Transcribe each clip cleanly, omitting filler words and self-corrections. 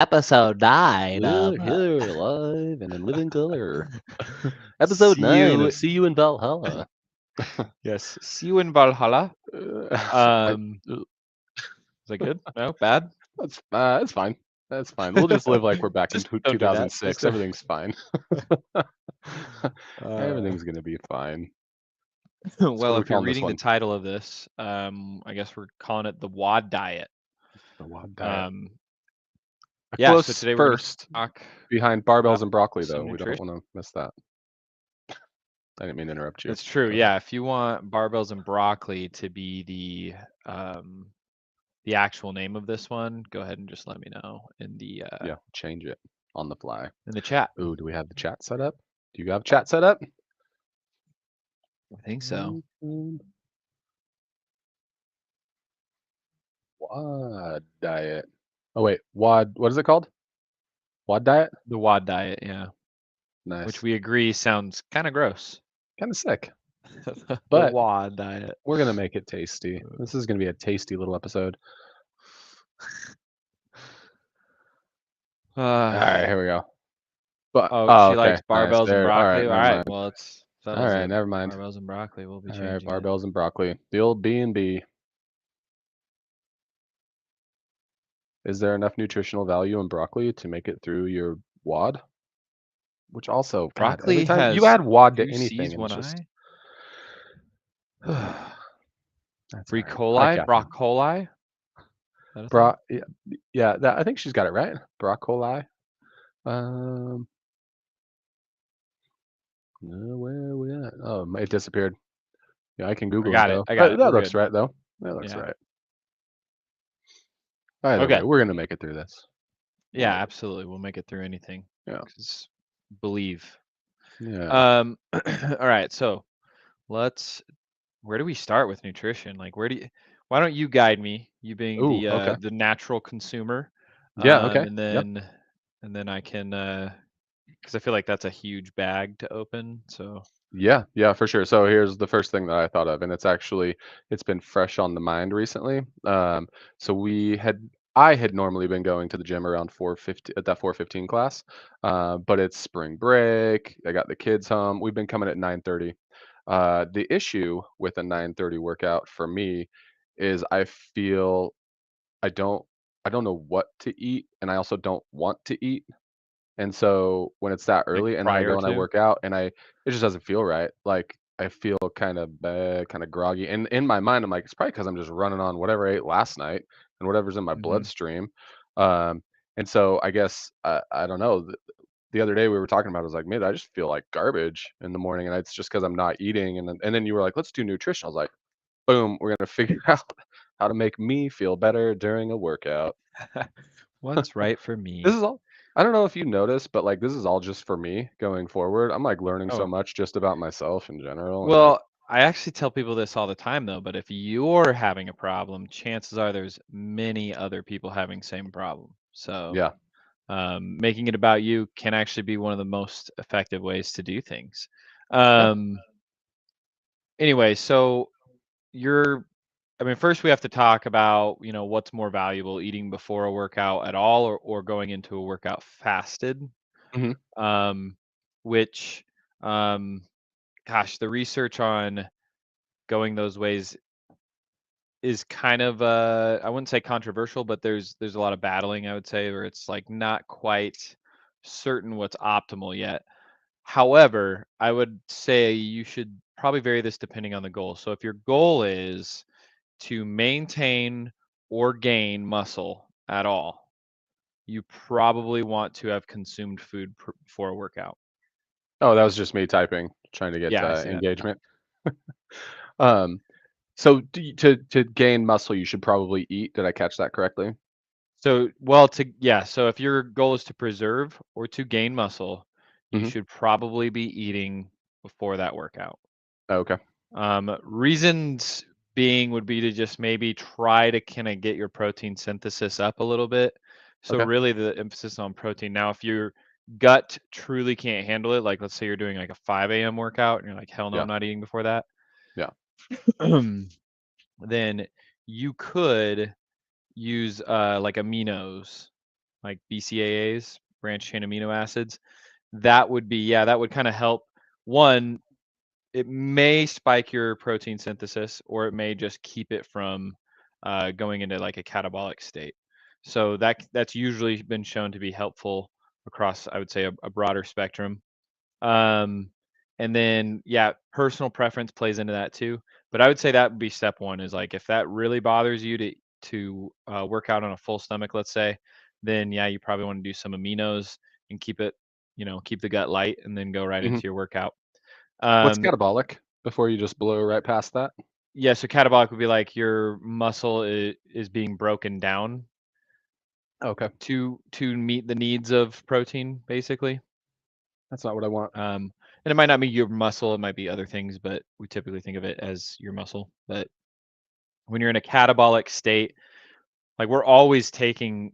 Episode 9 We're of here live and in living color. Episode See 9 You. of See You in Valhalla. Yes, See You in Valhalla. Sorry. Is that good? No, bad? That's fine. That's fine. We'll just live like we're back in Just don't do that. Just 2006. Everything's fine. uh, Everything's gonna be fine. So what well, are we if you're calling this reading the one? title of this, I guess we're calling it the WOD diet. The WOD diet. Um, A yeah, so close today we're going to first talk behind about barbells and broccoli, some though. We don't nutrition. want to miss that. I didn't mean to interrupt you. That's true. Go ahead. Yeah, if you want barbells and broccoli to be the actual name of this one, go ahead and just let me know Yeah, change it on the fly. in the chat. Ooh, do we have the chat set up? Do you have chat set up? I think so. WOD diet. Oh wait, WOD. What is it called? WOD diet. The WOD diet, yeah, which Nice. we agree sounds kind of gross. Kind of sick, The but WOD diet. we're gonna make it tasty. This is gonna be a tasty little episode. All right, here we go. But Oh, she okay, likes nice. barbells and There. All broccoli. right, All never right, mind. well, it All settles right, it. never mind. Barbells and broccoli. We'll be All right, changing it. barbells and broccoli. The old B&B. Is there enough nutritional value in broccoli to make it through your WOD? Which also, God, every Broccoli time you has add WOD to two C's, anything, and one it's just I. that's all Free right. Hi, coli, Catherine. broccoli. Is that a thing? Bro, yeah, yeah. That I think she's got it right. Broccoli. Um, where are we at? Oh, it disappeared. Yeah, I can I Google it got it. though. I got it. That We're looks good. right though. That looks Yeah. right. Either way, Okay. we're gonna make it through this. Yeah, absolutely. We'll make it through anything. Yeah, 'Cause believe. yeah. All right. So let's. Where do we start with nutrition? Like, why don't you guide me? You being Ooh, okay. the natural consumer, Yeah, okay. and Yep. then I can because I feel like that's a huge bag to open. So Yeah, yeah, for sure. So here's the first thing that I thought of, and it's been fresh on the mind recently. So I had normally been going to the gym around 4:50 at that 4:15 class, but it's spring break. I got the kids home. We've been coming at 9:30. The issue with a 9:30 workout for me is I feel I don't I don't know what to eat, and I also don't want to eat. And so when it's that like early and then I prior go and I to. work out and it just doesn't feel right. Like I feel kind of bad, kind of groggy. And in my mind, I'm like, it's probably because I'm just running on whatever I ate last night and whatever's in my Hmm. bloodstream. Um, and so I guess I don't know. The other day we were talking about, it, I was like, man, I just feel like garbage in the morning, and it's just because I'm not eating. And then you were like, let's do nutrition. I was like, boom, we're gonna figure out how to make me feel better during a workout. What's right for This me? is all I don't know if you noticed, but, like, this is all just for me going forward. I'm, like, learning so Oh, much just about myself in general and, like well, I actually tell people this all the time though, but if you're having a problem, chances are there's many other people having same problem. So yeah, making it about you can actually be one of the most effective ways to do things. yeah, Um, anyway, so you're, I mean, first we have to talk about, what's more valuable, eating before a workout at all or going into a workout fasted, mhm, um, which, um, gosh, the research on going those ways is kind of I wouldn't say controversial, but there's a lot of battling, I would say, where it's like not quite certain what's optimal yet. However, I would say you should probably vary this depending on the goal. So if your goal is to maintain or gain muscle at all, you probably want to have consumed food before a workout. oh, that was just me typing, trying to get, Yeah, I see that. engagement. Um, so to gain muscle, you should probably eat. Did I catch that correctly? So, well, so if your goal is to preserve or to gain muscle, you Mhm. should probably be eating before that workout. Oh, okay. Reasons being would be to just maybe try to kind of get your protein synthesis up a little bit. So Okay. really the emphasis on protein. Now, if your gut truly can't handle it, like let's say you're doing like a 5 a.m. workout and you're like, hell no, Yeah. I'm not eating before that, Yeah. then you could use like aminos. like BCAAs, branched chain amino acids. That would be, yeah, that would kind of help. One, it may spike your protein synthesis, or it may just keep it from going into like a catabolic state. So that's usually been shown to be helpful across, I would say, a broader spectrum. Um, and then, yeah, personal preference plays into that too. But I would say that would be step one, is like if that really bothers you to work out on a full stomach, let's say, then yeah, you probably want to do some aminos and keep it, keep the gut light, and then go right Mhm. into your workout. What's Um, catabolic before you just blow right past that? yeah, so catabolic would be like your muscle is being broken down Okay, to meet the needs of protein, basically. that's not what I want. And it might not be your muscle, it might be other things, but we typically think of it as your muscle. But when you're in a catabolic state, like we're always killing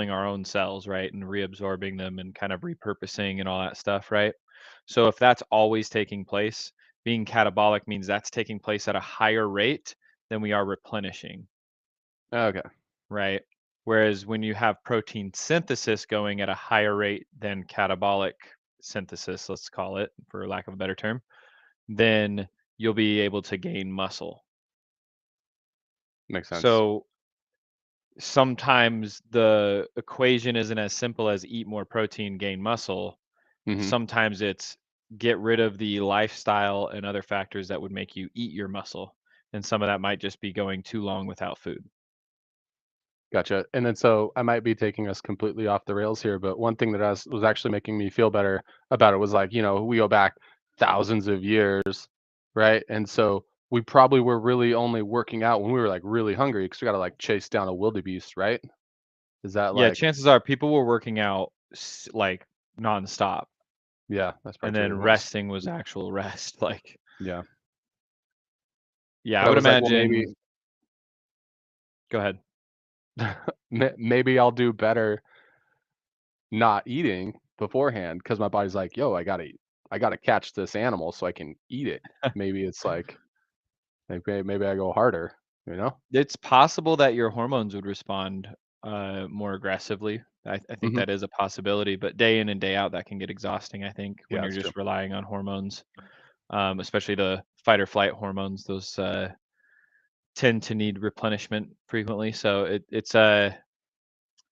our own cells, right? And reabsorbing them and kind of repurposing and all that stuff, right? So if that's always taking place, being catabolic means that's taking place at a higher rate than we are replenishing, Okay, right? Whereas when you have protein synthesis going at a higher rate than catabolic synthesis, let's call it for lack of a better term, then you'll be able to gain muscle. makes sense. So sometimes the equation isn't as simple as eat more protein, gain muscle. Mhm. Sometimes it's get rid of the lifestyle and other factors that would make you eat your muscle. And some of that might just be going too long without food. Gotcha. And then so I might be taking us completely off the rails here, but one thing that was actually making me feel better about it was like, we go back thousands of years, right? And so we probably were really only working out when we were like really hungry because we got to like chase down a wildebeest, right? Is that Yeah, like, chances are people were working out like nonstop, yeah, that's and probably then true. Once, resting was actual rest. Like, yeah. yeah, I But I would was like, well, maybe, imagine. Go ahead. maybe I'll do better not eating beforehand because my body's like, yo, I gotta catch this animal so I can eat it. Maybe it's like maybe I go harder, you know? It's possible that your hormones would respond more aggressively. I think Mhm. that is a possibility, but day in and day out, that can get exhausting. I think when Yeah, you're that's true. just relying on hormones, especially the fight or flight hormones, those tend to need replenishment frequently. So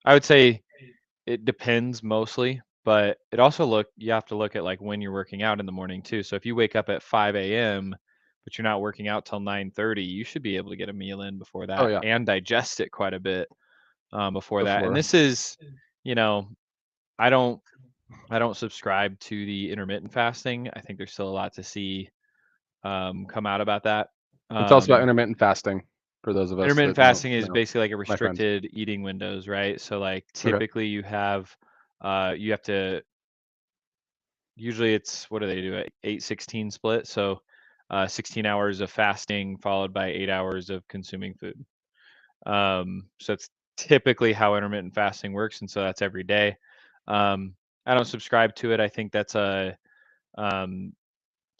I would say it depends mostly, but you have to look at like when you're working out in the morning too. So if you wake up at 5 a.m., but you're not working out till 9:30, you should be able to get a meal in before Oh, that yeah, and digest it quite a bit before that. And before. this is, you know, I don't I don't subscribe to the intermittent fasting. I think there's still a lot to see come out about that. And tell us about Um, intermittent fasting for those of us Intermittent that don't fasting is know, basically like a my friends. restricted eating windows, right? So like Okay. typically you have to, usually it's, what do they do, 8-16 split, so 16 hours of fasting followed by 8 hours of consuming food. So it's typically how intermittent fasting works, and so that's every day. um, I don't subscribe to it. I think that's a um,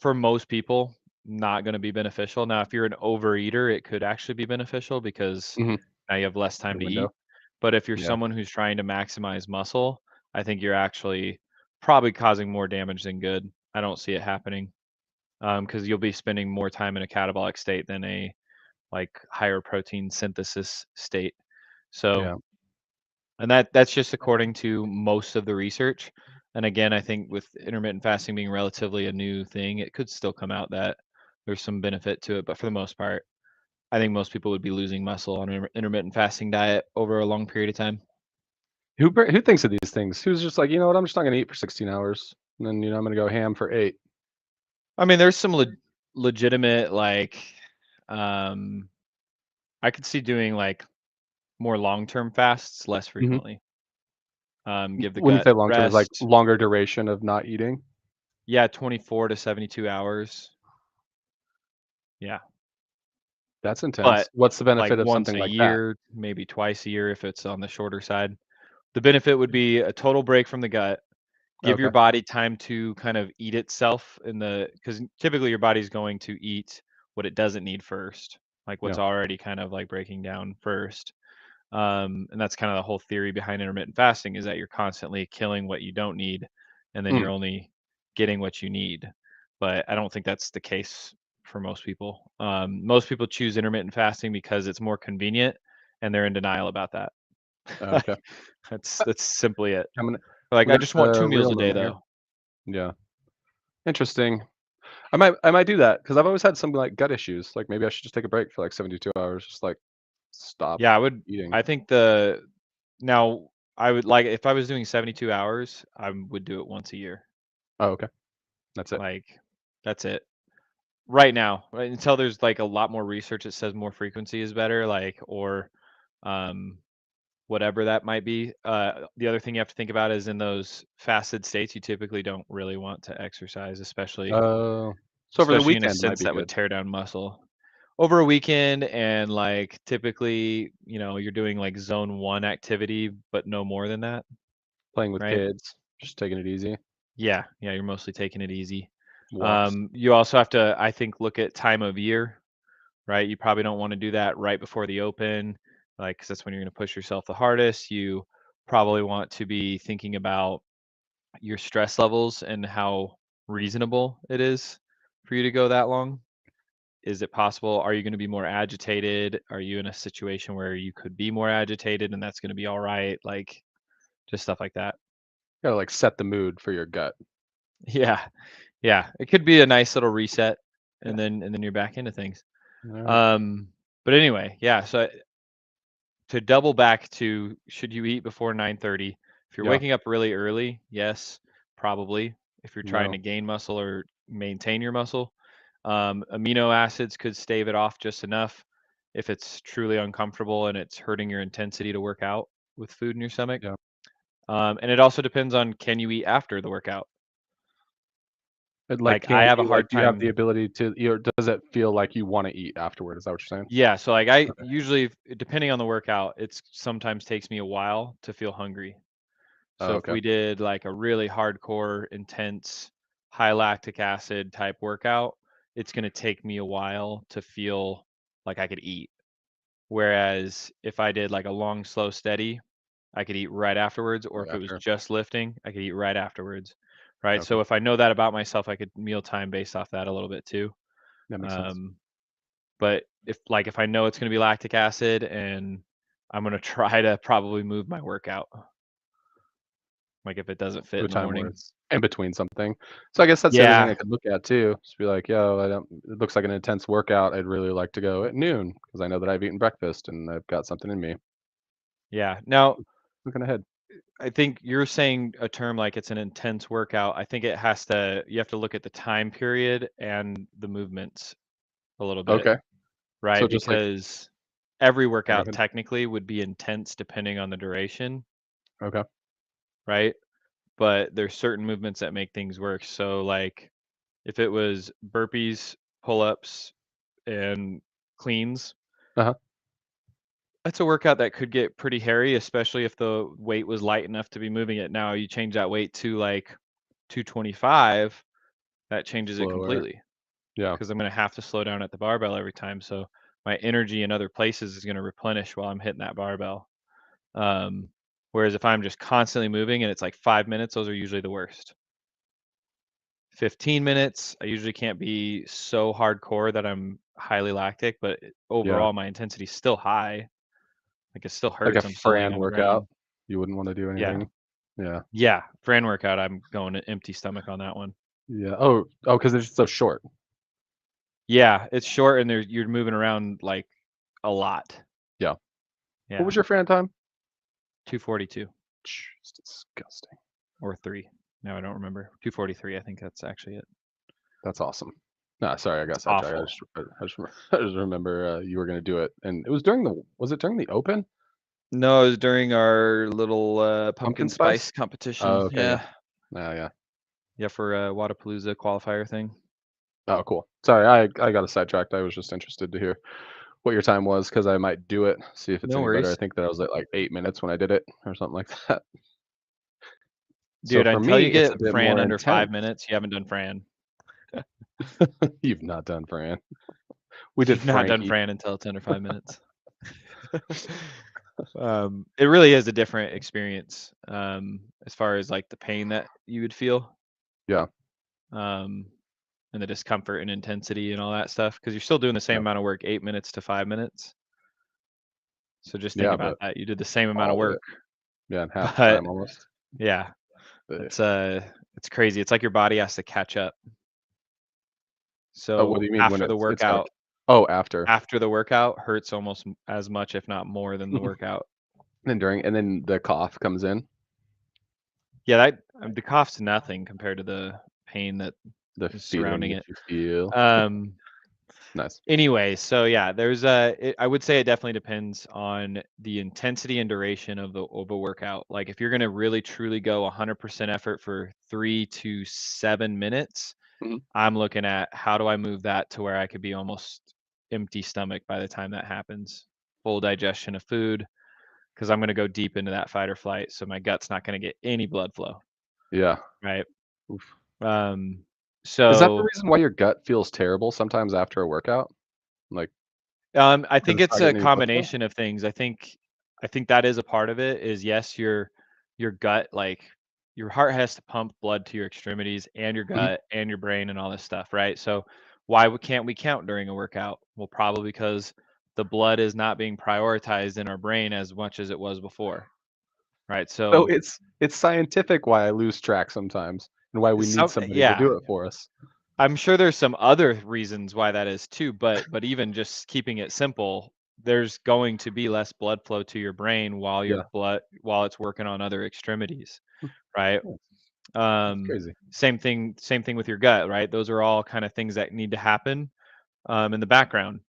for most people not going to be beneficial. Now if you're an overeater, it could actually be beneficial because Mhm. now you have less time The to eat. window. But if you're Yeah, someone who's trying to maximize muscle, I think you're actually probably causing more damage than good. I don't see it happening because you'll be spending more time in a catabolic state than a like higher protein synthesis state. So, yeah, and that's just according to most of the research. And again, I think with intermittent fasting being relatively a new thing, it could still come out that there's some benefit to it. But for the most part, I think most people would be losing muscle on an intermittent fasting diet over a long period of time. who thinks of these things? Who's just like, "You know what? I'm just not gonna eat for 16 hours, and then, I'm gonna go ham for 8." I mean, there's some legitimate like um I could see doing like more long-term fasts less Mhm. frequently. Give the When you gut say long term, is like rest. longer duration of not eating? Yeah, 24 to 72 hours. Yeah. That's intense. But What's the like benefit of once something a like that? year, maybe twice a year if it's on the shorter side. The benefit would be a total break from the gut. Give your Okay. body time to kind of eat itself in the because typically your body's going to eat what it doesn't need first, like Yeah. what's already kind of like breaking down first. And that's kind of the whole theory behind intermittent fasting, is that you're constantly killing what you don't need, and then Mm, you're only getting what you need. But I don't think that's the case for most people. Most people choose intermittent fasting because it's more convenient, and they're in denial about that. okay. Like, that's simply it. I'm gonna Like, I What's just want the 2 meals real a day number here? though. Yeah. Interesting. I might do that because 'cause I've always had some, like, gut issues, like, maybe I should just take a break for, like, 72 hours, just, like, stop Yeah, I would. eating. I think the now I would like if I was doing 72 hours, I would do it once a year. Oh, okay. That's it. Like, that's it. Right now, right, until there's, like, a lot more research that says more frequency is better, like, or, um, whatever that might be. The other thing you have to think about is in those fasted states, you typically don't really want to exercise, especially Oh. So over the especially in a weekend might sense be that would good. tear down muscle. Over a weekend and, like, typically, you're doing, like, zone 1 activity, but no more than that, Playing with right? kids, just taking it easy, Yeah, yeah, you're mostly taking it easy. walks. You also have to, I think, look at time of year, right? You probably don't wanna do that right before the open, like, 'cause that's when you're gonna push yourself the hardest. You probably want to be thinking about your stress levels and how reasonable it is for you to go that long. Is it possible? Are you gonna be more agitated? Are you in a situation where you could be more agitated and that's gonna be alright? Like, just stuff like that. Gotta, like, set the mood for your gut. Yeah, yeah. It could be a nice little reset, Yeah. and then you're back into things. Alright. Um, but anyway, yeah, so to double back to should you eat before 9:30? If you're Yeah. waking up really early, yes, probably. If you're trying No. to gain muscle or maintain your muscle, amino acids could stave it off just enough if it's truly uncomfortable and it's hurting your intensity to work out with food in your stomach. Yeah. And it also depends on, can you eat after the workout? But, like, Like, can I have a you like, hard do you have the time. ability to does it feel like you wanna eat afterward? Is that what you're saying? Yeah, so like I Okay. usually, depending on the workout, it's sometimes takes me a while to feel hungry. So Oh, if okay. we did like a really hardcore, intense, high lactic acid type workout, it's going to take me a while to feel like I could eat. Whereas if I did like a long, slow, steady, I could eat right afterwards. Or Right if it was after. just lifting, I could eat right afterwards. Right. Okay. So if I know that about myself, I could meal time based off that a little bit too. That makes sense. Um, but if I know it's going to be lactic acid, and I'm going to try to probably move my workout, like if it doesn't fit To a in the time where morning. it's in between something. So I guess that's the other thing I Yeah, could look at too. Just be like, "Yo, I don't it looks like an intense workout. I'd really like to go at noon because I know that I've eaten breakfast and I've got something in me." yeah. Now, Looking ahead. I think you're saying a term like it's an intense workout. I think you have to look at the time period and the movements a little bit, Okay. So right? just like Because every go workout ahead. technically would be intense depending on the duration, Okay. right? But there's certain movements that make things work. So like if it was burpees, pull-ups, and cleans, Uh-huh. that's a workout that could get pretty hairy, especially if the weight was light enough to be moving it. Now you change that weight to like 225, that changes it Slower. completely Yeah. because I'm going to have to slow down at the barbell every time. So my energy in other places is going to replenish while I'm hitting that barbell. Um, Whereas if I'm just constantly moving and it's like 5 minutes, those are usually the worst. 15 minutes, I usually can't be so hardcore that I'm highly lactic, but Yeah. overall my intensity's still high. Like it still Like a hurts. I'm still laying Fran on the workout. ground. You wouldn't wanna do Yeah. anything. Yeah. Yeah. Fran workout, I'm going to empty stomach on that one. Yeah. Oh, because 'cause they're just so short. Yeah, it's short and you're moving around like a lot. Yeah. What Yeah. was your Fran time? 242 It's disgusting. or 3. No, I don't remember. 243, I think that's actually it. That's awesome. No, sorry, I It's got sidetracked. awful. I just remember, you were gonna do it, and it was it during the Open? No, it was during our little Pumpkin pumpkin spice? spice competition. Oh, okay, yeah. Yeah. Oh, yeah. Yeah, for Wadapalooza qualifier thing. Oh, cool. Sorry, I got sidetracked. I was just interested to hear what your time was because I might do it, see if it's No any better. I worries. think that I was at, like, 8 minutes when I did it or something like that. So Dude, for until you me, it's a get bit Fran more under 5 intense. minutes, you haven't done Fran. You've not done Fran. We did You've not done Frankie. Fran until it's under 5 minutes. It really is a different experience, as far as like the pain that you would feel, Yeah, um, and the discomfort and intensity and all that stuff, because you're still doing the same yeah, amount of work, 8 minutes to 5 minutes. So just think yeah, about but that. You did the same amount of all of work, it. Yeah, in half the but time almost. yeah, Ugh. it's it's crazy. It's like your body has to catch up. Oh, what do So you mean when it's gotta oh, after. after the workout hurts almost as much, if not more than the workout. And during and then the cough comes in, Yeah, that the cough's nothing compared to the pain that the is feeling surrounding that it. you feel. Um, Nice. Anyway, so yeah, I would say it definitely depends on the intensity and duration of a workout. Like if you're gonna really truly go 100% effort for 3 to 7 minutes, Mhm. I'm looking at how do I move that to where I could be almost empty stomach by the time that happens. Full digestion of food, because I'm gonna go deep into that fight or flight, so my gut's not gonna get any blood flow, Yeah. right? Oof. Um, Is that the so reason why your gut feels terrible sometimes after a workout? Like, I because think it's it's not a getting any blood flow? combination of things. I think that is a part of it is yes, your gut, like your heart has to pump blood to your extremities and your Mhm. gut and your brain and all this stuff, right? So can't we count during a workout? Well, probably because the blood is not being prioritized in our brain as much as it was before, right? So So it's scientific why I lose track sometimes and why we need somebody to yeah, do it for us. I'm sure there's some other reasons why that is too, but even just keeping it simple, there's going to be less blood flow to your brain Yeah. while it's working on other extremities, Hmm, right? yeah, that's Um, crazy. same thing with your gut, right? Those are all kind of things that need to happen in the background.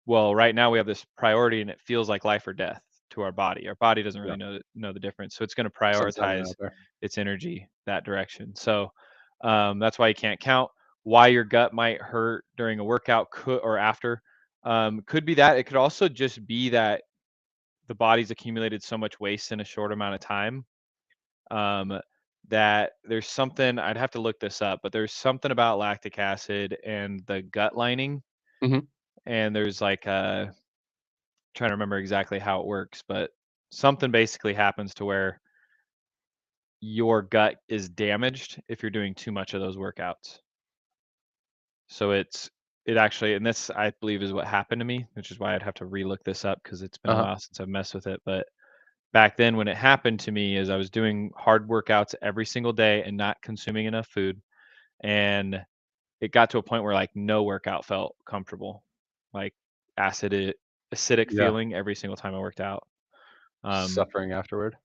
Well, right now we have this priority and it feels like life or death to our body. Our body doesn't Yeah. really know the difference. So it's going to Sense having it prioritize out there. its energy that direction. So that's why you can't count. Why your gut might hurt during a workout could or after could be that. It could also just be that the body's accumulated so much waste in a short amount of time um, that there's something I'd have to look this up, but there's something about lactic acid and the gut lining, Mhm. and there's like trying to remember exactly how it works, but something basically happens to where your gut is damaged if you're doing too much of those workouts. So it actually, and this I believe is what happened to me, which is why I'd have to relook this up because it's been a Uh-huh. while since I've messed with it. But back then, when it happened to me, is I was doing hard workouts every single day and not consuming enough food, and it got to a point where like no workout felt comfortable, like acid acidic Yeah. feeling every single time I worked out. Um, Suffering afterward.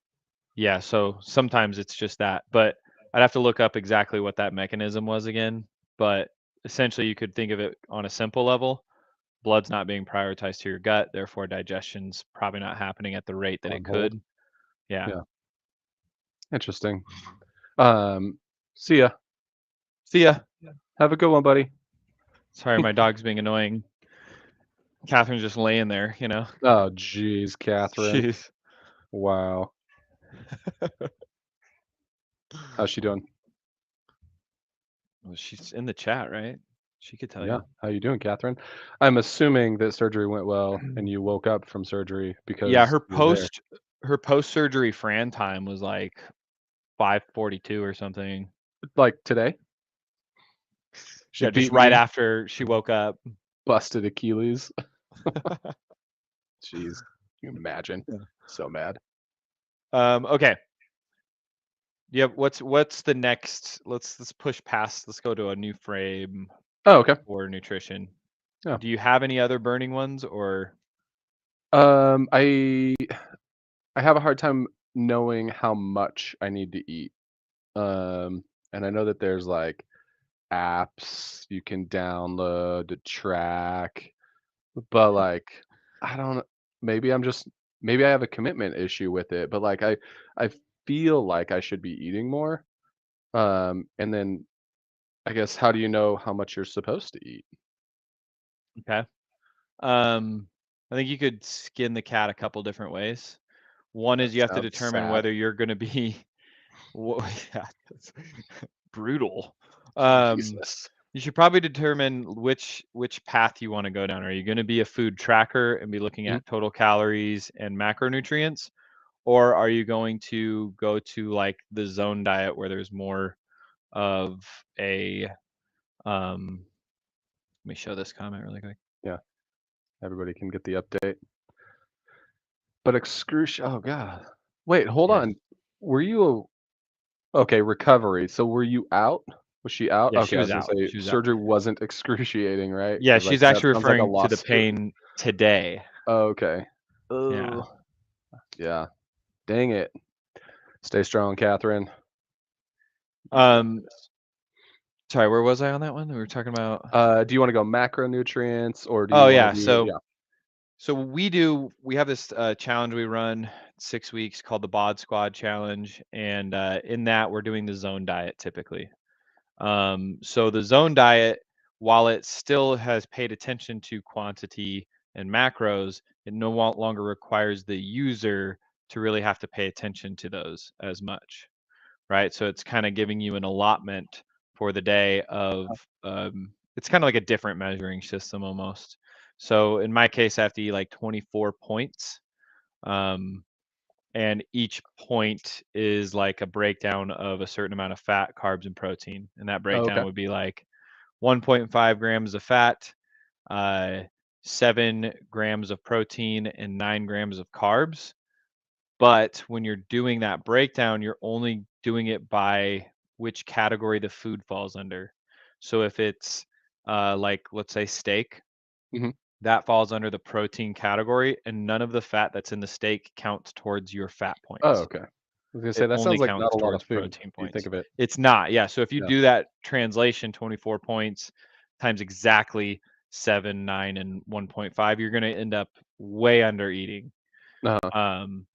Yeah, so sometimes it's just that, but I'd have to look up exactly what that mechanism was again. But essentially, you could think of it on a simple level. Blood's not being prioritized to your gut, therefore digestion's probably not happening at the rate that On it hold. could. Yeah. Yeah. Interesting. Um, See ya. See ya. Have a good one, buddy. Sorry, my dog's being annoying. Catherine's just laying there, you know. Oh, jeez, Catherine. She's Wow. How's she doing? well, she's in the chat, right? She could tell Yeah. you. How you doing, Catherine? I'm assuming that surgery went well and you woke up from surgery Yeah, because you're there. her post surgery Fran time was like 5:42 or something. Like today? She Yeah, just beat right me, after she woke up. busted Achilles. Jeez. Can you imagine? So mad. Okay. Yeah, what's the next? Let's push past. Let's go to a new frame Oh, okay. for nutrition. Yeah. Do you have any other burning ones or Um, I I have a hard time knowing how much I need to eat. And I know that there's like apps you can download to track, but like I don't maybe I'm just maybe I have a commitment issue with it, but like I feel like I should be eating more. And then I guess how do you know how much you're supposed to eat? okay? Um, I think you could skin the cat a couple different ways. One That is you have to sounds determine sad. whether you're going to be yeah, that's brutal. Um, Jesus. You should probably determine which path you want to go down. Are you going to be a food tracker and be looking Mhm. at total calories and macronutrients, or are you going to go to like the zone diet where there's more of a let me show this comment really quick. Yeah, everybody can get the update. But oh god. Wait, hold Yeah. on. Were you okay, recovery. So were you out? Was she out? Yeah, she Okay, I was was gonna out. say She was out. surgery wasn't excruciating, right? Yeah, Because like, she's that actually sounds like a referring to the lawsuit. pain today. Okay. Yeah. Oh, yeah. Dang it. Stay strong, Catherine. You got Um, this. sorry, where was I on that one? We were talking about. Do you wanna go macronutrients or do you Oh wanna yeah, do so yeah. we have this challenge we run 6 weeks called the Bod Squad Challenge, and in that we're doing the zone diet typically. So the zone diet, while it still has paid attention to quantity and macros, it longer requires the user to really have to pay attention to those as much, right? So it's kind of giving you an allotment for the day of, it's kind of like a different measuring system almost. So in my case, I have to eat like 24 points. Um, and each point is like a breakdown of a certain amount of fat, carbs, and protein. And that Oh, breakdown okay. would be like 1.5 grams of fat, uh, 7 grams of protein, and 9 grams of carbs. But when you're doing that breakdown, you're only doing it by which category the food falls under. So if it's like, let's say, steak, Mhm. that falls under the protein category, and none of the fat that's in the steak counts towards your fat Oh, points. okay. I was gonna say It that only sounds like not counts a lot of towards food protein if you think points. of it. It's not, yeah. So if you Yeah. do that translation, 24 points times exactly 7, 9, and 1.5, you're going to end up way under eating. Uh-huh. Um,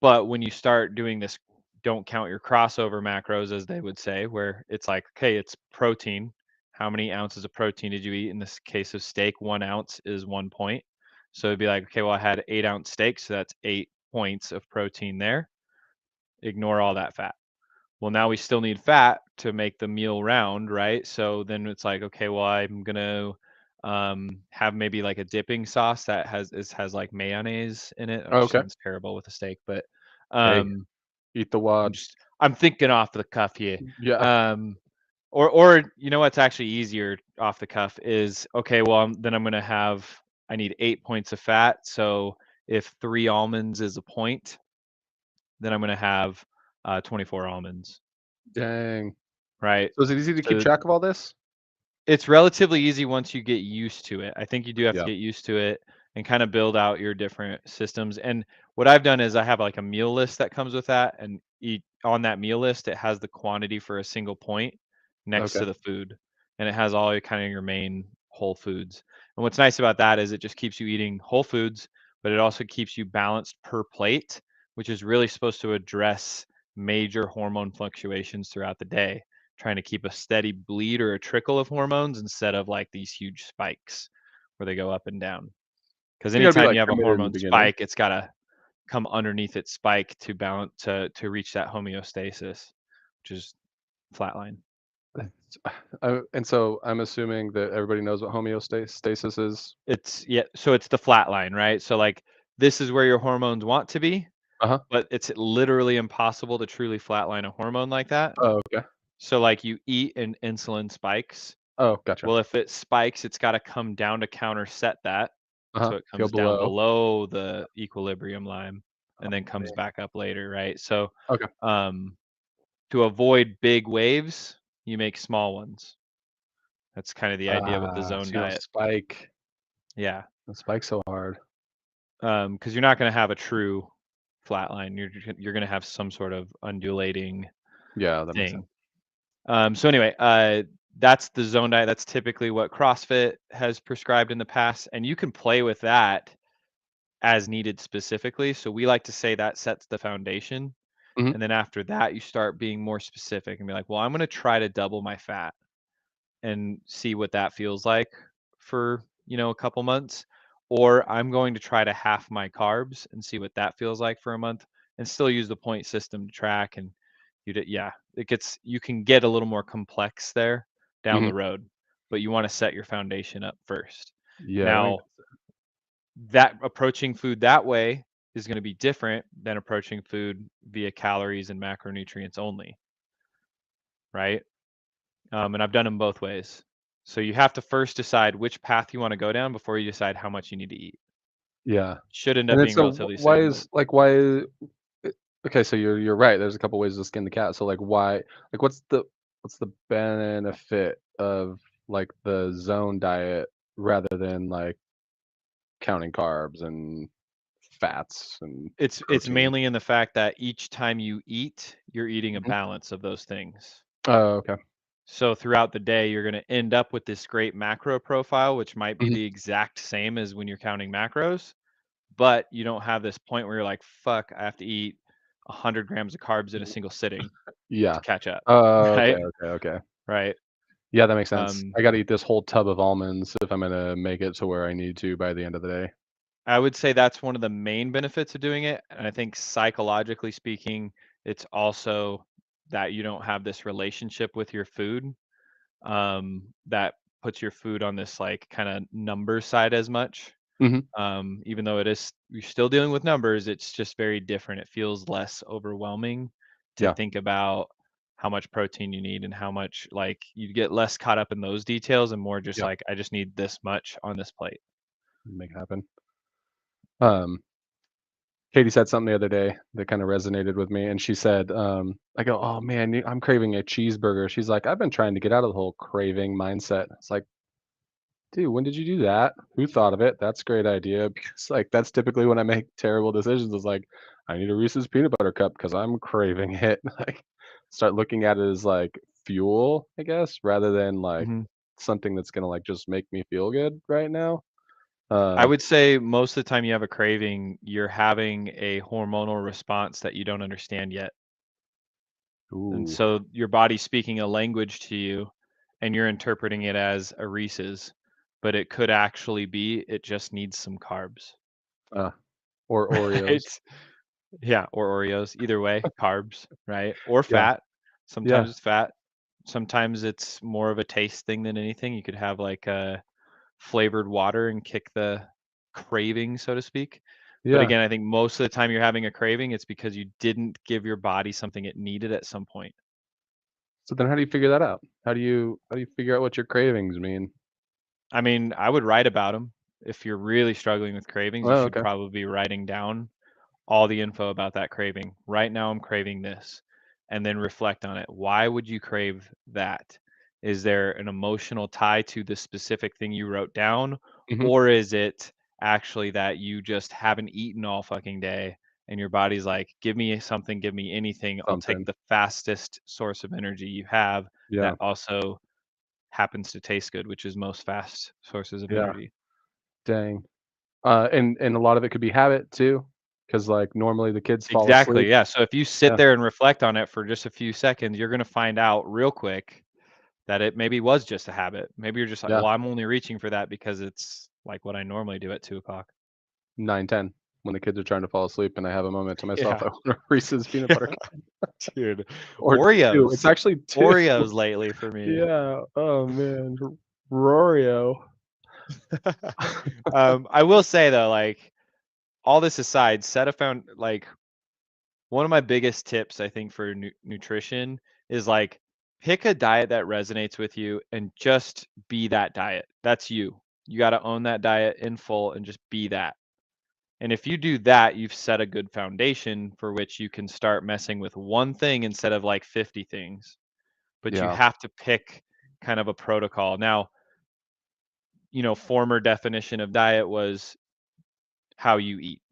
but when you start doing this, don't count your crossover macros, as they would say, where it's like, okay, it's protein. How many ounces of protein did you eat? In this case of steak, 1 ounce is 1 point. So it'd be like, okay, well, I had 8-ounce steak, so that's 8 points of protein there. Ignore all that fat. Well, now we still need fat to make the meal round, right? So then it's like, okay, well, I'm gonna have maybe like a dipping sauce that has like mayonnaise in it, Oh, which okay. sounds terrible with a steak, but Hey, um eat the wad. I'm thinking off the cuff here. Yeah. Um or you know what's actually easier off the cuff is, okay, well, then I'm gonna have, I need 8 points of fat. So if 3 almonds is a point, then I'm gonna have 24 almonds, Dang. right? So is it easy to keep So track of all this? it's relatively easy once you get used to it. I think you do have to Yeah. get used to it and kind of build out your different systems. And what I've done is I have like a meal list that comes with that, and eat on that meal list, it has the quantity for a single point next Okay. to the food, and it has all your kind of your main whole foods. And what's nice about that is it just keeps you eating whole foods, but it also keeps you balanced per plate, which is really supposed to address major hormone fluctuations throughout the day, trying to keep a steady bleed or a trickle of hormones instead of like these huge spikes where they go up and down. Because You gotta be, anytime like, you have a committed in the hormone beginning. spike, it's got to come underneath its spike to balance, to reach that homeostasis, which is flatline. It's and so I'm assuming that everybody knows what homeostasis is? It's, yeah, so it's the flat line, right? So like this is where your hormones want to be, Uh-huh. but it's literally impossible to truly flatline a hormone like that. Oh, okay. So like you eat and insulin spikes. Oh, gotcha. Well, if it spikes, it's got to come down to counterset that. Uh-huh. So it Go comes down below. below the equilibrium line and Oh, then comes man. back up later, right? So Okay. um, to avoid big waves, you make small ones. That's kind of the idea with the Ah, zone so you don't diet. spike. Yeah. Don't spike so hard. Because you're not going to have a true flat line. You're going to have some sort of undulating Yeah, that makes sense. thing. So anyway, that's the zone diet. That's typically what CrossFit has prescribed in the past, and you can play with that as needed specifically. So we like to say that sets the foundation, Mhm. and then after that, you start being more specific and be like, well, I'm going to try to double my fat and see what that feels like for, a couple months, or I'm going to try to half my carbs and see what that feels like for a month, and still use the point system to track. And yeah, you can get a little more complex there down Mhm. the road. but you want to set your foundation up first. Yeah, that makes Now, that approaching food that way is going to be different than approaching food via calories and macronutrients only, right? And I've done them both ways. So you have to first decide which path you want to go down before you decide how much you need to eat. yeah. Should end And up then being so relatively why same, but is like, why I okay, so you're right, there's a couple ways to skin the cat, so, like, why like, what's the benefit of, like, the zone diet rather than, like, counting carbs and fats and it's protein? mainly in the fact that each time you eat, you're eating a Mhm. balance of those things. Oh, okay. So throughout the day, you're going to end up with this great macro profile, which might be Mhm. the exact same as when you're counting macros, but you don't have this point where you're like, fuck, I have to eat 100 grams of carbs in a single sitting to Yeah. catch up. Oh, okay, Right. okay, okay. Right. Yeah, that makes sense. Um, I gotta eat this whole tub of almonds if I'm gonna make it to where I need to by the end of the day. I would say that's one of the main benefits of doing it. And I think psychologically speaking, it's also that you don't have this relationship with your food, that puts your food on this like kind of number side as much. Mhm. Even though it is, you're still dealing with numbers, it's just very different. It feels less overwhelming to Yeah, think about how much protein you need and how much, like, you get less caught up in those details and more just yeah, like, I just need this much on this plate. make it happen. Um, Katie said something the other day that kinda resonated with me, and she said, I go, "Oh, man, I'm craving a cheeseburger." She's like, "I've been trying to get out of the whole craving mindset." It's like, "Dude, when did you do that? Who thought of it? That's a great idea." Because, like, that's typically when I make terrible decisions is like, "I need a Reese's peanut butter cup because 'cause I'm craving it." Like, start looking at it as, like, fuel, I guess, rather than, like, Mhm. something that's gonna, like, just make me feel good right now. I Um, would say most of the time you have a craving, you're having a hormonal response that you don't understand yet. And ooh, so your body's speaking a language to you and you're interpreting it as a Reese's, but it could actually be it just needs some carbs. uh, or Oreos. Right? Yeah, or Oreos, either way, carbs, right? Or Yeah, fat. yeah, Sometimes it's fat. Sometimes it's more of a taste thing than anything. You could have like a flavored water and kick the craving, so to speak. But yeah. again, I think most of the time you're having a craving, it's because you didn't give your body something it needed at some point. So then how do you figure that out? How do you figure out what your cravings mean? I mean, I would write about them. If you're really struggling with cravings, you Oh, should okay. probably be writing down all the info about that craving. Right now, I'm craving this, and then reflect on it. Why would you crave that? Is there an emotional tie to the specific thing you wrote down, Mhm. or is it actually that you just haven't eaten all fucking day and your body's like, give me something, give me anything. I'll take Something. the fastest source of energy you have that Yeah, also happens to taste good, which is most fast sources of yeah. energy. Dang. And a lot of it could be habit too, because like, normally the kids fall Exactly, asleep. yeah, so if you sit Yeah, there and reflect on it for just a few seconds, you're gonna find out real quick that it maybe was just a habit. Maybe you're just like, yeah. "Well, I'm only reaching for that because it's, like, what I normally do at 2 o'clock." 9, 10. When the kids are trying to fall asleep and I have a moment to myself, Yeah, I want a Reese's peanut butter yeah, cup. dude. Or 2. It's Oreos. actually 2. Oreos lately for me. Yeah. Oh, man. Rorio. I will say though, like, all this aside, set a like, one of my biggest tips, I think, for nutrition is like pick a diet that resonates with you and just be that diet. That's you. You got to own that diet in full and just be that. And if you do that, you've set a good foundation for which you can start messing with one thing instead of like 50 things. But you Yeah, have to pick kind of a protocol. Now, former definition of diet was how you eat.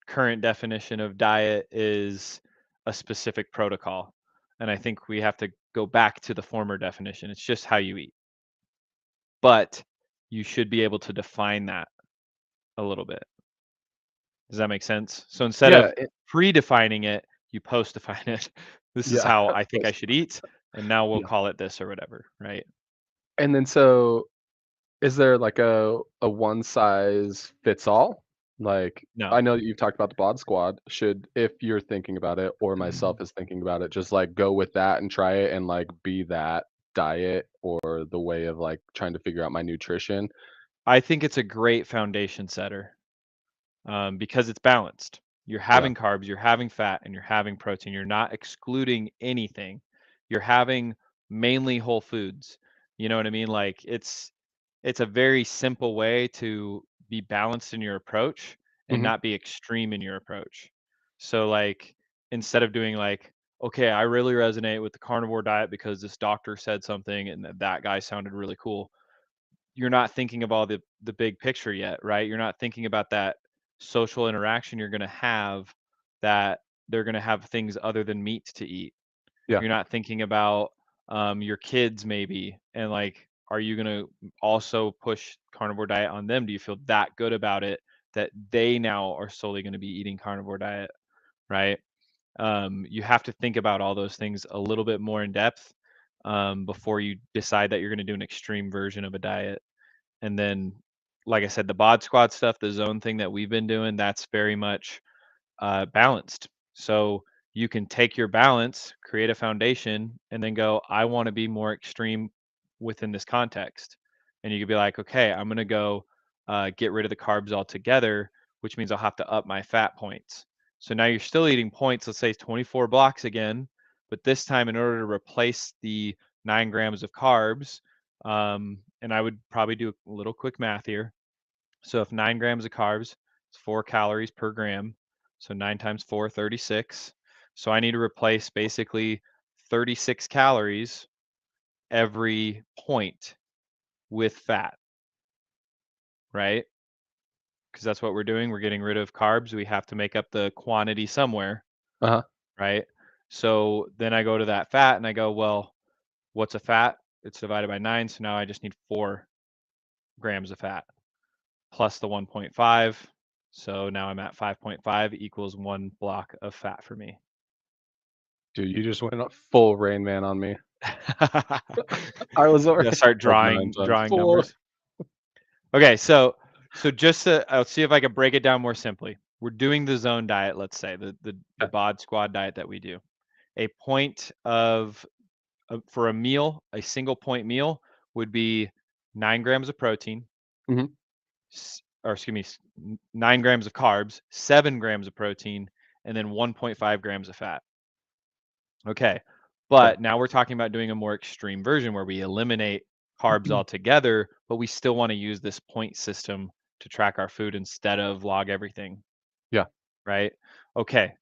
Current definition of diet is a specific protocol. And I think we have to go back to the former definition. It's just how you eat. But you should be able to define that a little bit. Does that make sense? So instead yeah, of pre-defining it, you post-define it. This is yeah, how I think I post should eat, and now we'll yeah. call it this or whatever, right? And then so is there like a one size fits all? Like, No. I know that you've talked about the bod squad. Should if you're thinking about it or myself is thinking about it, just like go with that and try it and like be that. diet or the way of like trying to figure out my nutrition? I think it's a great foundation setter, because it's balanced. You're Yeah. having carbs, you're having fat, and you're having protein. You're not excluding anything. You're having mainly whole foods. You know what I mean? Like it's a very simple way to be balanced in your approach and Hmm. not be extreme in your approach. So like instead of doing like, okay, I really resonate with the carnivore diet because this doctor said something and that guy sounded really cool. You're not thinking of all the big picture yet, right? You're not thinking about that social interaction you're going to have, that they're going to have things other than meat to eat. Yeah. You're not thinking about your kids maybe, and like, are you going to also push carnivore diet on them? Do you feel that good about it that they now are solely going to be eating carnivore diet, right? You have to think about all those things a little bit more in depth, before you decide that you're going to do an extreme version of a diet. And then, like I said, the bod squat stuff, the zone thing that we've been doing, that's very much balanced. So you can take your balance, create a foundation, and then go, I want to be more extreme within this context. And you could be like, okay, I'm going to go get rid of the carbs altogether, which means I'll have to up my fat points. So now you're still eating points, let's say 24 blocks again, but this time in order to replace the 9 grams of carbs, and I would probably do a little quick math here. So if 9 grams of carbs is 4 calories per gram, so 9 times 4, 36. So I need to replace basically 36 calories every point with fat, right? Because that's what we're doing. We're getting rid of carbs. We have to make up the quantity somewhere, Uh-huh. right? So then I go to that fat and I go, well, what's a fat? It's divided by 9. So now I just need 4 grams of fat plus the 1.5. So now I'm at 5.5 equals 1 block of fat for me. Dude, you just went full Rain Man on me. Yeah, I was already start like 9 times drawing 4. numbers. Okay, so just to, I'll see if I can break it down more simply. We're doing the zone diet, let's say, the Yeah. bod squad diet that we do. A point of for a meal, a single point meal would be 9 grams of protein, Mhm. or excuse me, 9 grams of carbs, 7 grams of protein, and then 1.5 grams of fat. Okay. Okay. But now we're talking about doing a more extreme version where we eliminate carbs altogether, but we still want to use this point system to track our food instead of log everything, Yeah. right? Okay,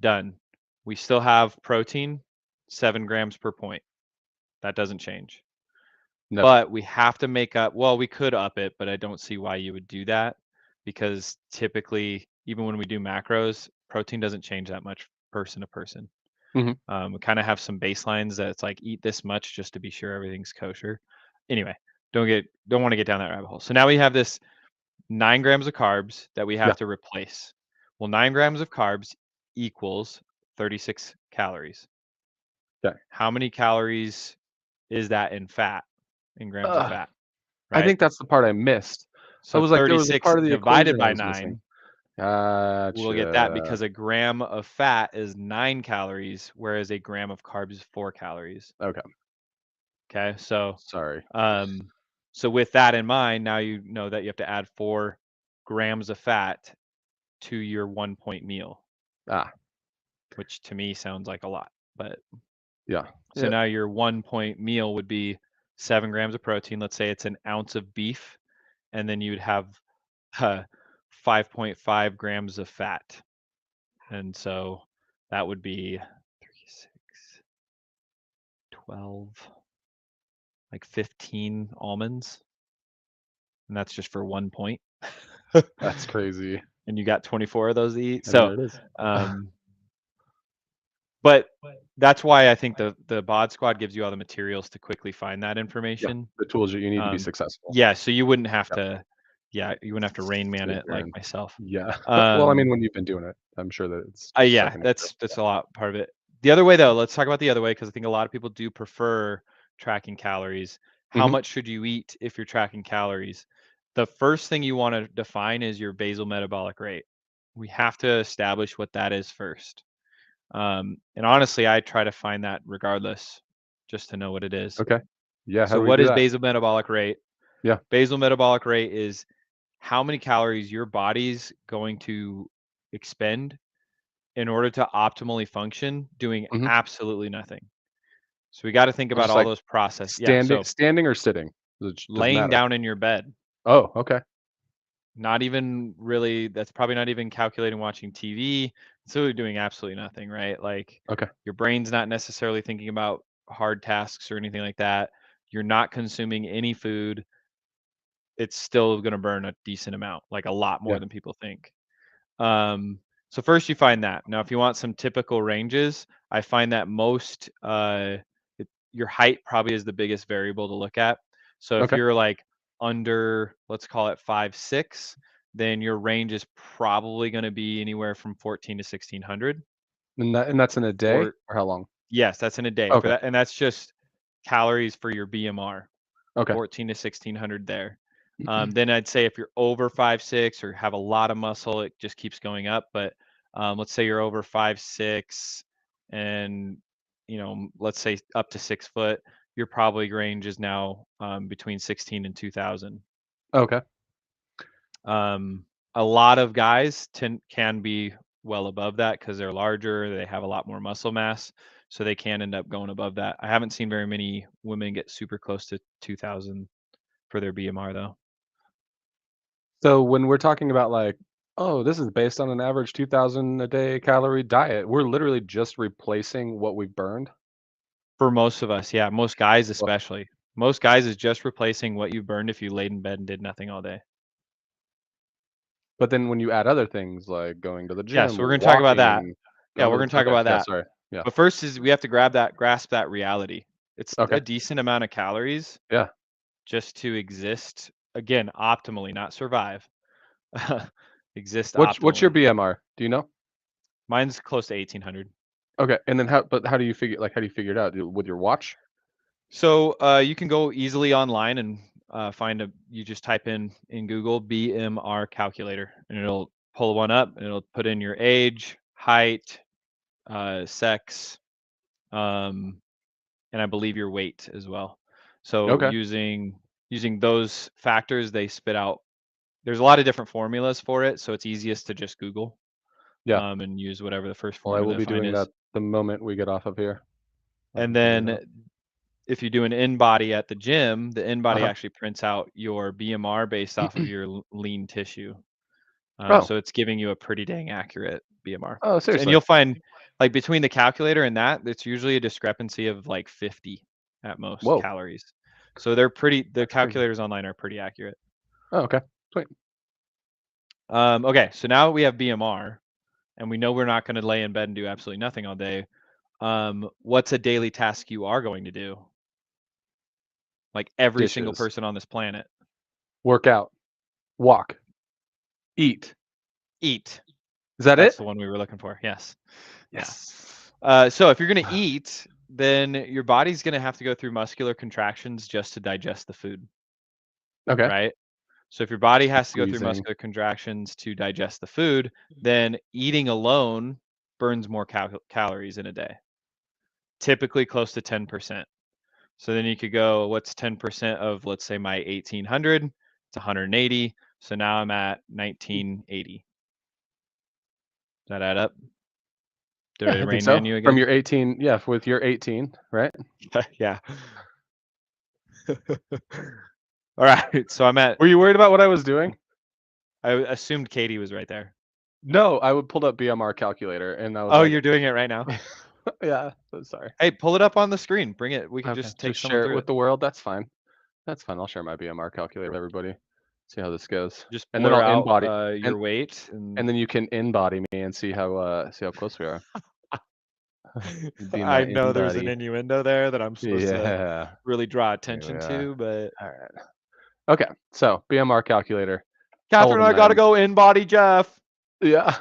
done. We still have protein, 7 grams per point. That doesn't change. Never. But we have to make up, well, we could up it, but I don't see why you would do that because typically, even when we do macros, protein doesn't change that much person to person. Mhm. We kind of have some baselines that it's like eat this much just to be sure everything's kosher. Anyway, don't want to get down that rabbit hole. So now we have this 9 grams of carbs that we Yeah. have to replace. Well, 9 grams of carbs equals 36 calories. Okay. How many calories is that in fat, in grams of Ugh, fat, I right? think that's the part I missed. I So was like, there was a 36 part of the divided equation I by was missing. 9, we'll get that Gotcha. because a gram of fat is 9 calories, whereas a gram of carbs is 4 calories. Okay. Okay, so Sorry. um, so with that in mind, now you know that you have to add 4 grams of fat to your 1 point meal, Ah, which to me sounds like a lot. But yeah. so Yeah. now your 1 point meal would be 7 grams of protein. Let's say it's an ounce of beef, and then you'd have uh, 5.5 grams of fat, and so that would be 3, 6, 12, like 15 almonds, and that's just for 1 point. That's crazy. And you got 24 of those to eat. And So, there it is. um, but that's why I think the bod squad gives you all the materials to quickly find that Yeah. information. The tools that you need to be Um, successful. yeah, so you wouldn't have Yep. to, yeah, you wouldn't have to Rain Man Sit it there like and myself. yeah. Well, I mean, Um, when you've been doing it, I'm sure that it's just yeah, second nature. that's a lot part of it. The other way though, let's talk about the other way because I think a lot of people do prefer tracking calories. How Mhm. much should you eat if you're tracking calories? The first thing you want to define is your basal metabolic rate. We have to establish what that is first. And honestly, I try to find that regardless, just to know what it is. Okay. Yeah, how So do we what do is that? basal metabolic rate? Yeah. Basal metabolic rate is how many calories your body's going to expend in order to optimally function doing Mhm. absolutely nothing. So we got to think So about just all like those process. Yeah. standing So standing or sitting? Doesn't laying matter. down in your bed, Oh, okay. not even really, that's probably not even calculating watching TV. So you're doing absolutely nothing, right? Like Okay. your brain's not necessarily thinking about hard tasks or anything like that. You're not consuming any food. It's still going to burn a decent amount, like a lot Yeah. more than people think. Um, so first you find that. Now, if you want some typical ranges, I find that most your height probably is the biggest variable to look at. So if Okay. you're like under, let's call it 5'6", then your range is probably going to be anywhere from 14 to 1600. And that's in a day Or or how long? yes, that's in a day for Okay. that, and that's just calories for your BMR. Okay. 14 to 1600 there. Then I'd say if you're over 5'6" or have a lot of muscle, it just keeps going up. But let's say you're over 5'6" and let's say up to 6 foot, your probably range is now between 16 and 2000. Okay. A lot of guys can be well above that because they're larger, they have a lot more muscle mass, so they can end up going above that. I haven't seen very many women get super close to 2000 for their BMR though. So when we're talking about like, oh, this is based on an average 2,000 a day calorie diet, we're literally just replacing what we've burned. For most of us, yeah, most guys Well, especially. Most guys is just replacing what you burned if you laid in bed and did nothing all day. but then when you add other things like going to the Yeah, gym, so we're gonna talk about that. walking, Yeah, going we're to gonna the talk okay, about yeah, that. sorry. Yeah. But first is we have to grasp that reality. It's Okay. a decent amount of calories Yeah. just to exist, again, optimally, not survive. Exist What's your optimally. BMR? Do you know? Mine's close to 1800. Okay. And then how do you figure how do you figure it out? With your watch? So you can go easily online and you just type in Google BMR calculator and it'll pull one up and it'll put in your age, height, sex, um, and I believe your weight as well. So Okay. using those factors, they spit out. There's a lot of different formulas for it, so it's easiest to just Google Yeah. and use whatever the first Well, I will formula I be find doing is. that the moment we get off of here. I And can figure it then out. if you do an in body at the gym, the in body Uh-huh. actually prints out your BMR based off of your lean tissue. Oh. So it's giving you a pretty dang accurate BMR. Oh, And seriously. you'll find like between the calculator and that, it's usually a discrepancy of like 50 at most Whoa. calories. So the That's crazy. calculators online are pretty accurate. Oh, okay. Sweet. Okay, so now we have BMR and we know we're not going to lay in bed and do absolutely nothing all day. What's a daily task you are going to do? Like every single Dishes, person on this planet. work out, walk, eat. Eat. Is that That's it? the one we were looking for. Yes. Yeah. Yes. So if you're going to eat, then your body's going to have to go through muscular contractions just to digest the food, Okay. right? So if your body has to go through Squeezing. muscular contractions to digest the food, then eating alone burns more calories in a day, typically close to 10%. So then you could go, what's 10% of, let's say, my 1800? It's 180. So now I'm at 1980. Does that add up? Did Yeah, I I think rain man so. you From again? your 18, yeah, with your 18, right? Yeah. All right. So I'm at, Were you worried about what I was doing? I assumed Katie was right there. No, I would pulled up BMR calculator and I was Oh, like, you're doing it right now. yeah, so sorry. Hey, pull it up on the screen. Bring it. We could Okay, just take just someone share it through with it. the world. That's fine. That's fine. I'll share my BMR calculator with everybody. See how this goes. Just And then blur I'll out embody and your weight and then you can embody me and see how close we are. Be my I know there's an embody. innuendo there that I'm supposed to Yeah. really draw Here we attention are. to, but All right. Okay. So BMR calculator. How old Catherine, am I I? gotta go in body Jeff. Yeah.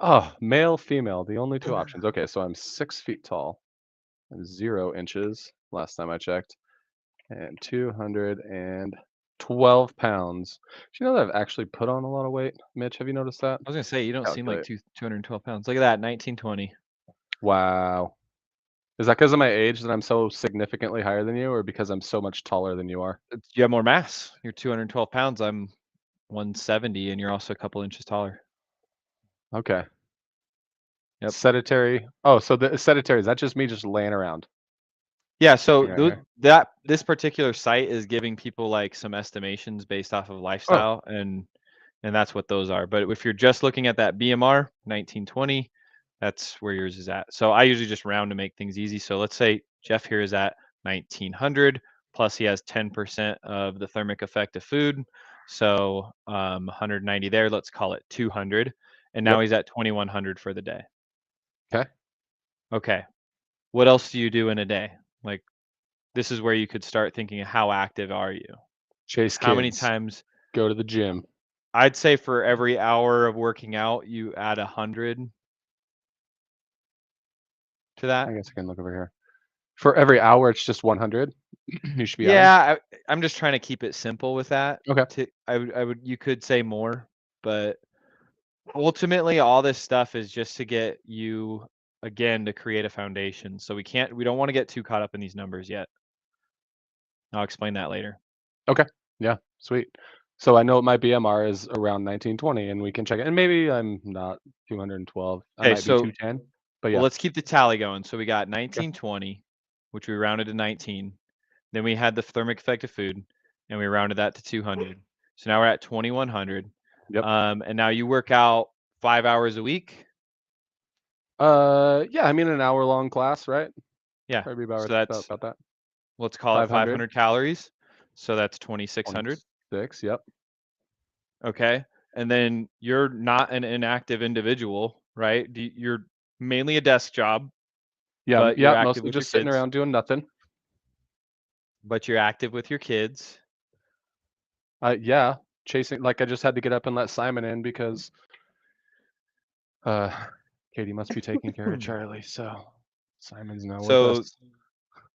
Oh, male, female, the only two options. Okay, so I'm 6 feet tall, 0 inches last time I checked, and 212 pounds. Do you know that I've actually put on a lot of weight, Mitch? Have you noticed that? I was gonna say you don't seem like Calculate. 212 pounds. Look at that, 1920. Wow. Is that because of my age that I'm so significantly higher than you, or because I'm so much taller than you are? You have more mass. You're 212 pounds. I'm 170, and you're also a couple inches taller. Okay. Yep. Sedentary. Oh, so the sedentary, is that just me just laying around? Yeah, so Right here. this particular site is giving people like some estimations based off of Oh, lifestyle, and that's what those are. But if you're just looking at that BMR 1920, that's where yours is at. So I usually just round to make things easy. So let's say Jeff here is at 1900 plus he has 10% of the thermic effect of food. So 190 there, let's call it 200. And now yep. he's at 2100 for the day. Okay. Okay. What else do you do in a day? Like this is where you could start thinking, how active are you? Chase How many kids. times? Go to the gym. I'd say for every hour of working out, you add 100 to I that. guess I can look over here. For every hour, it's just 100 you should be adding? Yeah, I'm just trying to keep it simple with that. Okay. I would you could say more, but ultimately all this stuff is just to get you again to create a foundation. So we don't want to get too caught up in these numbers yet. I'll explain that later. Okay. Yeah, sweet. So I know my BMR is around 1920, and we can check it. And maybe I'm not 212. I Okay, might be so 210. But well, yeah. let's keep the tally going. So we got Okay. 1920, which we rounded to 19. Then we had the thermic effect of food, and we rounded that to 200. So now we're at 2100. Yep. And now you work out 5 hours a week. Yeah, I mean an hour-long class, right? Yeah. Probably So about that's, about that. let's call it 500, 500 calories. So that's 2600. 26, yep. Okay. And then you're not an inactive individual, right? You're mainly a desk job, Yeah, but you're yeah, active mostly with your just sitting kids. around doing nothing. But you're active with your kids. Yeah, chasing like, I just had to get up and let Simon in because, uh, Katie must be taking care of Charlie, so Simon's now with us. So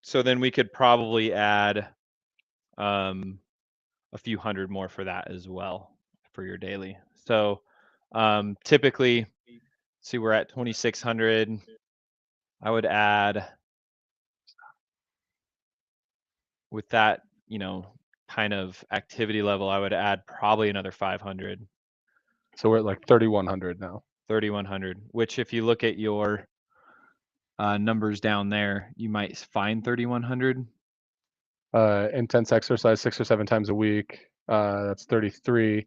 so then we could probably add um a few hundred more for that as well for your daily. So typically, see, we're at 2600. I would add with that, kind of activity level, I would add probably another 500, So we're at, like, 3,100 now. 3100, which if you look at your numbers down there, you might find 3100. Intense exercise 6 or 7 times a week, that's 33.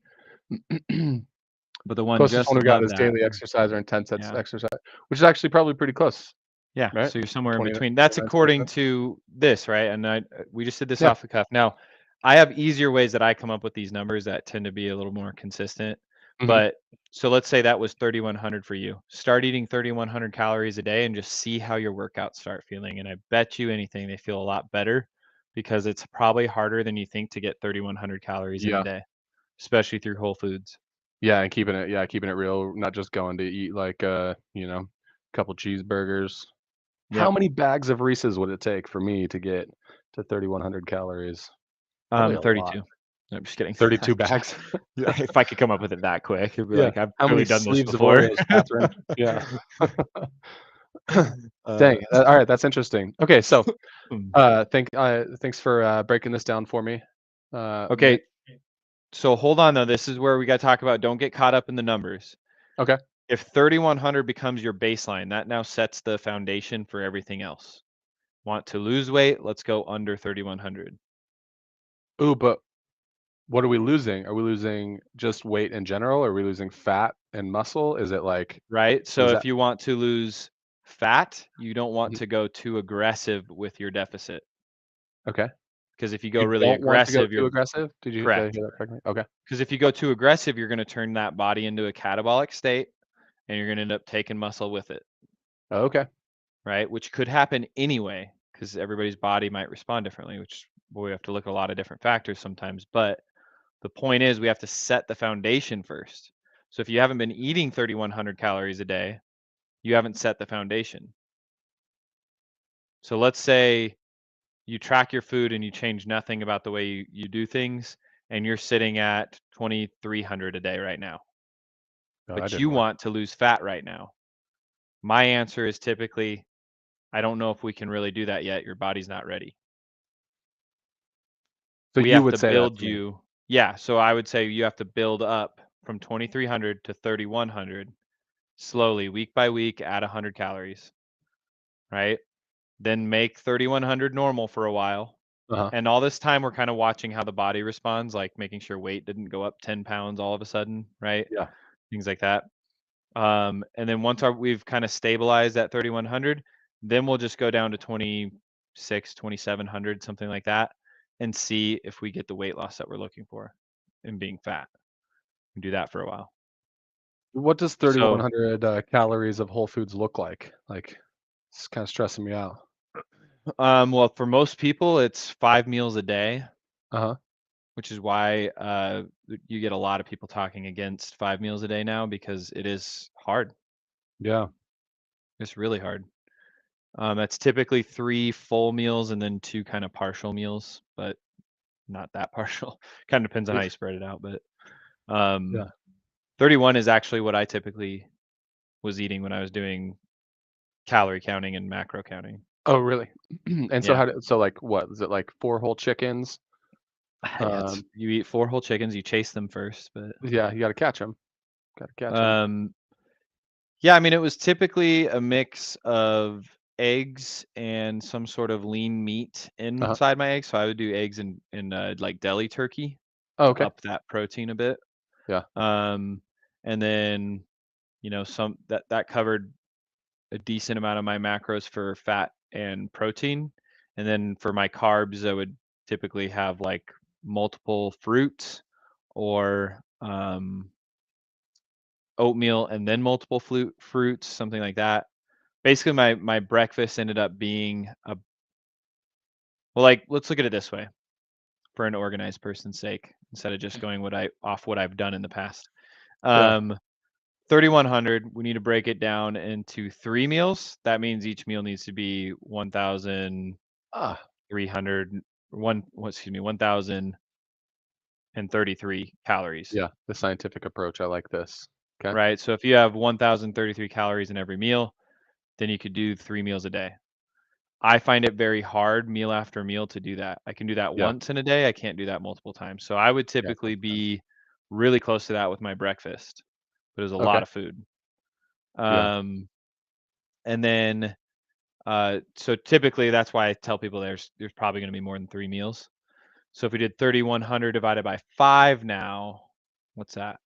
But the one Closest just one we got above is that, daily exercise or intense yeah. exercise, which is actually probably pretty close, Yeah, right? so you're somewhere in 20 between. That's 29, according 27? to this, right? And we just did this Yeah. off the cuff. Now, I have easier ways that I come up with these numbers that tend to be a little more consistent. Mhm. But so let's say that was 3100 for you. Start eating 3100 calories a day and just see how your workouts start feeling. And I bet you anything they feel a lot better because it's probably harder than you think to get 3100 calories in a Yeah. day, especially through Whole Foods. Yeah, and keeping it real, not just going to eat like, couple cheeseburgers. How Yep. many bags of Reese's would it take for me to get to 3,100 calories? Probably a lot. 32. No, I'm just kidding. 32 bags? Yeah, if I could come up with it that quick, it'd be Yeah. like, I've How many clearly done this sleeves of before. Oreos, Catherine? Yeah. Uh, Dang, alright, that's interesting. Okay, so, hmm. thanks for, breaking this down for me, Okay, Nick. so hold on though. This is where we got to talk about don't get caught up in the numbers. Okay. If 3100 becomes your baseline, that now sets the foundation for everything else. Want to lose weight? Let's go under 3100, Ooh, but what are we losing? Are we losing just weight in general? Are we losing fat and muscle? Is it like right? what So is if that? you want to lose fat, you don't want Mhm. to go too aggressive with your deficit Okay. because if you go You really don't want to go aggressive, too you're aggressive? Did I correct. hear that correctly? Okay. Because if you go too aggressive, you're going to turn that body into a catabolic state and you're going to end up taking muscle with it, Okay. right? Which could happen anyway, because everybody's body might respond differently, which boy, we have to look at a lot of different factors sometimes. But the point is, we have to set the foundation first. So if you haven't been eating 3,100 calories a day, you haven't set the foundation. So let's say you track your food and you change nothing about the way you do things, and you're sitting at 2,300 a day right now, No, that but didn't you work. want to lose fat right now. My answer is typically I don't know if we can really do that yet. Your body's not ready. So We you have would to say that build to me. you. Yeah, so I would say you have to build up from 2300 to 3100 slowly, week by week, at 100 calories, right? Then make 3100 normal for a while. Uh-huh. And all this time, we're kind of watching how the body responds, like making sure weight didn't go up 10 pounds all of a sudden, right? Yeah. Things like that. And then once we've kind of stabilized at 3100, then we'll just go down to 26, 2700, something like that, and see if we get the weight loss that we're looking for and being fat. And do that for a while. What does So, 3,100 calories of whole foods look like? Like, it's kind of stressing me out. well, for most people, it's 5 meals a day, Uh-huh. which is why you get a lot of people talking against 5 meals a day now, because it is hard. Yeah. It's really hard. That's typically 3 full meals and then 2 kind of partial meals, but not that partial. Kind of depends on how you spread it out, but um, Yeah. 31 is actually what I typically was eating when I was doing calorie counting and macro counting. Oh, really? And so Yeah. so like what? Is it like 4 whole chickens? Yeah, it's Um, you eat 4 whole chickens, you chase them first, but yeah, you gotta catch them. Gotta catch them. um yeah, I mean it was typically a mix of eggs and some sort of lean meat Uh-huh. inside my eggs. So I would do eggs and like deli turkey Oh, to okay. up that protein a bit. Yeah. Um and then, some that covered a decent amount of my macros for fat and protein. And then for my carbs, I would typically have like multiple fruits or oatmeal and then multiple fruits, something like that. Basically, my breakfast ended up being well, like let's look at it this way for an organized person's sake, instead of just going what I've done in the past. Yeah. Um, 3,100. We need to break it down into 3 meals. That means each meal needs to be Ah, 1,300. Excuse me, 1,033 calories. yeah, the scientific approach, I like this. Okay. Right. So if you have 1,033 calories in every meal, then you could do 3 meals a day. I find it very hard meal after meal to do that. I can do that Yeah. once in a day. I can't do that multiple times. So I would Yeah, that typically makes sense. be really close to that with my breakfast, but it was a Okay. lot of food. Yeah. Um, and then, so typically that's why I tell people there's probably going to be more than 3 meals. So if we did 3,100 divided by 5 now, what's that?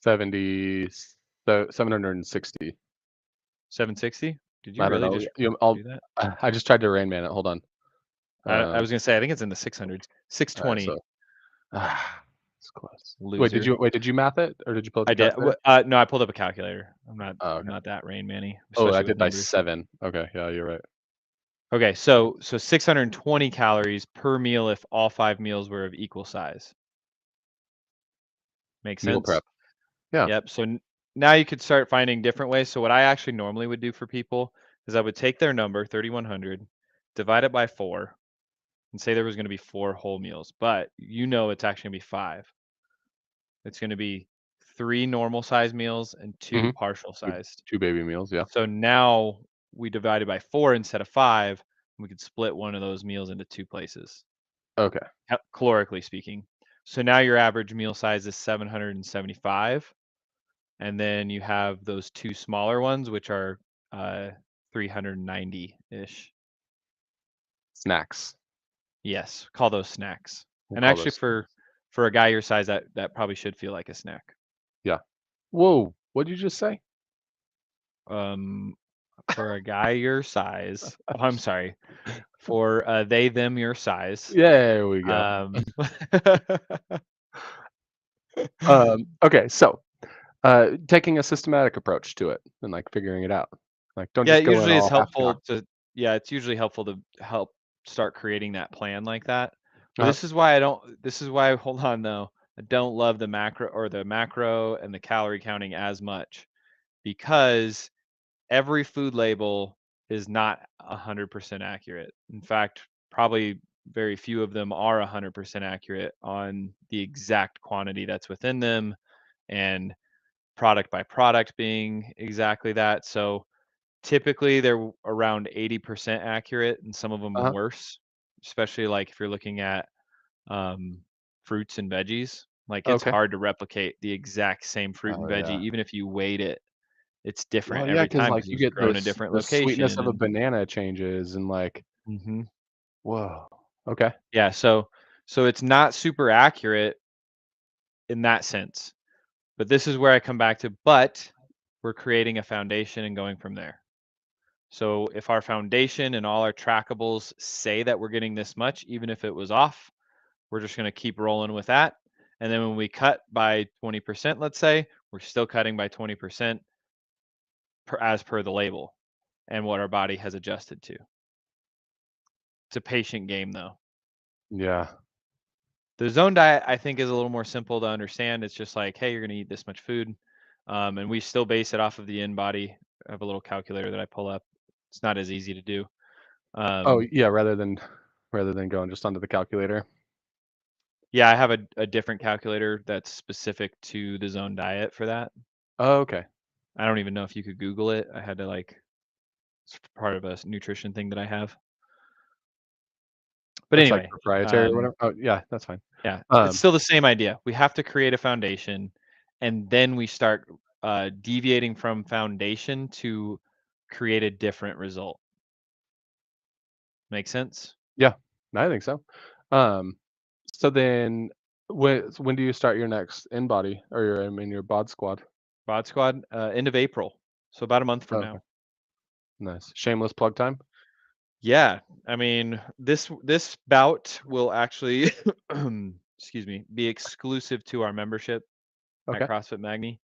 70, so 760. 760? Did you I don't really know. just I'll do that? I just tried to Rain Man it. Hold on. I Um, was gonna say I think it's in the 600s. all right, 620, so it's close. loser. Wait, did you math it or did you pull up I your did. calculator? No, I pulled up a calculator. I'm not Oh, I'm okay. not that Rain Manny, Oh, I especially with did by numbers. 7. Okay, yeah, you're right. Okay, so 620 calories per meal if all 5 meals were of equal size. Make Meal sense? prep. Yeah. Yep. So now you could start finding different ways. So what I actually normally would do for people is I would take their number, 3,100, divide it by 4, and say there was going to be 4 whole meals, but it's actually going to be 5. It's going to be 3 normal size meals and 2 Mhm. partial 2 sized. 2 baby meals, yeah. So now we divide it by 4 instead of 5. We could split one of those meals into 2 places, Okay. calorically speaking. So now your average meal size is 775, and then you have those 2 smaller ones, which are 390-ish. Snacks. Yes, call those snacks. We'll And call actually, those snacks. for a guy your size, that probably should feel like a snack. Yeah. Whoa, what'd you just say? Um, for a guy your size, oh, I'm sorry, for they them your size. There we go. Um, Okay, so, taking a systematic approach to it and, like, figuring it out. Like, don't yeah, just it go in usually is all helpful half-cocked. to yeah, it's usually helpful to help start creating that plan like that. But Uh-huh. this is why hold on though. I don't love the macro and the calorie counting as much, because every food label is not 100% accurate. In fact, probably very few of them are 100% accurate on the exact quantity that's within them, and product by product being exactly that. So typically they're around 80% accurate, and some of them Uh-huh. worse, especially like if you're looking at um, fruits and veggies. Like it's Okay. hard to replicate the exact same fruit and Oh, veggie, yeah. even if you weighed it. It's Well, different yeah, every because time like, because it you was get grown in a different the sweetness location. of a And banana changes and, like, hmm whoa. Okay. yeah, so it's not super accurate in that sense. But this is where I come back to, but we're creating a foundation and going from there. So if our foundation and all our trackables say that we're getting this much, even if it was off, we're just going to keep rolling with that. And then when we cut by 20%, let's say, we're still cutting by 20% as per the label and what our body has adjusted to. It's a patient game though. Yeah. The zone diet, I think, is a little more simple to understand. It's just like, hey, you're going to eat this much food. And we still base it off of the in body. I have a little calculator that I pull up. It's not as easy to do. Oh, Um, yeah, rather than going just onto the calculator. yeah, I have a different calculator that's specific to the zone diet for that. Oh, okay. I don't even know if you could Google it. I had to like, it's part of a nutrition thing that I have. But It's, like, anyway, proprietary or whatever? Oh, yeah, that's fine. yeah, it's Um, still the same idea. We have to create a foundation, and then we start deviating from foundation to create a different result. Make sense? yeah, I think so. Um, so then when do you start your next in-body or your I mean, your bod squad? Bod Squad, end of April, so about a month Oh, from okay, now. nice. Shameless plug time? Yeah, I mean, this bout will actually, excuse me, be exclusive to our membership at Okay. CrossFit Magni.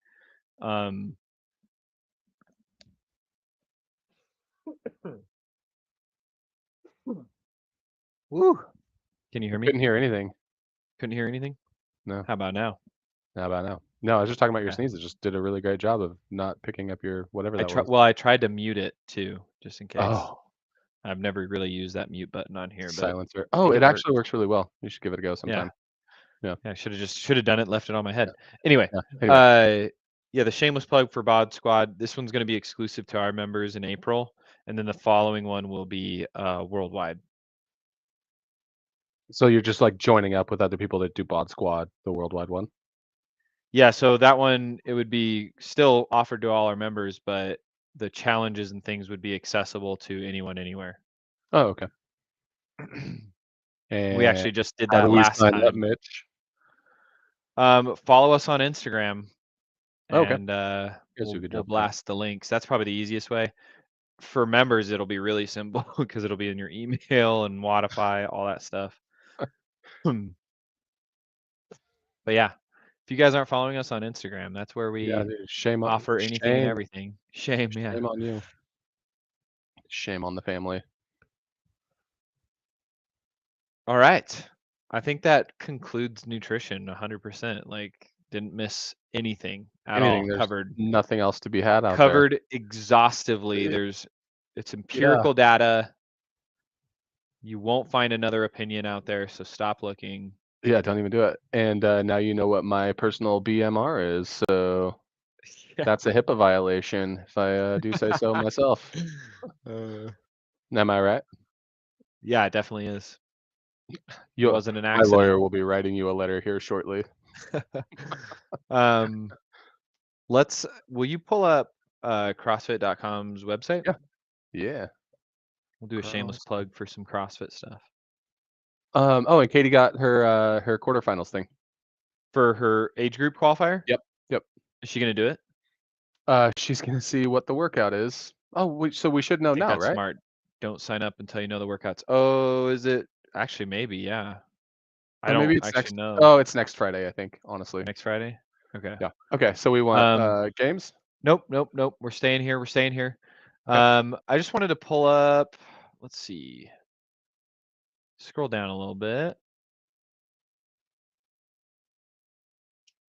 Um, woo! Can you I hear me? couldn't hear anything. Couldn't hear anything? No. How about now? How about now? No, I was just talking about your Okay. sneezes, just did a really great job of not picking up your whatever that was. I tried to mute it too, just in case. Oh, I've never really used that mute button on here, but silencer. I Oh, think it it works. actually works really well. You should give it a go Yeah. sometime. Yeah, Yeah, should have done it, left it on my head. Anyway, yeah. Anyway, uh, yeah, the shameless plug for Bod Squad. This one's going to be exclusive to our members in April, and then the following one will be worldwide. so you're just, like, joining up with other people that do bod squad, the worldwide one? Yeah, so that one it would be still offered to all our members, but the challenges and things would be accessible to anyone anywhere. Oh, okay. We And actually just did how do that we last sign up, time. Mitch? Follow us on Instagram, Oh, okay. and You guys do a good we'll job with that. blast the links. That's probably the easiest way. For members, it'll be really simple because it'll be in your email and Modify, all that stuff. But yeah, if you guys aren't following us on Instagram, that's where Yeah, we dude, offer anything and everything. Shame, yeah. shame on you. Shame on the family. All right. I think that concludes nutrition 100%. Like, didn't miss anything at Anything, all. there's nothing else to be had out there. Covered exhaustively. Eh, It's yeah. empirical data. You won't find another opinion out there, so stop looking. Yeah, don't even do it. And, now you know what my personal BMR is, so Yeah. that's a HIPAA violation if I, do say so myself. Uh, Am I right? yeah, it definitely is. It You wasn't an my accident. lawyer will be writing you a letter here shortly. um, will you pull up CrossFit.com's website? Yeah. Yeah. We'll do a shameless Cross plug for some CrossFit stuff. Oh, and Katie got her quarterfinals thing. For her age group qualifier, Yep, yep. is she going to do it? She's gonna see what the workout is. Oh, so we should I know think now, that's right? smart. Don't sign up until you know the workouts. Oh, is it? Actually, maybe, yeah. I Or don't maybe it's actually next know. oh, it's next Friday, I think, honestly. Next Friday? Okay. Yeah. Okay, so we want, Um, games? nope, nope, nope. We're staying here. We're staying here. Okay. I just wanted to pull up, let's see, scroll down a little bit.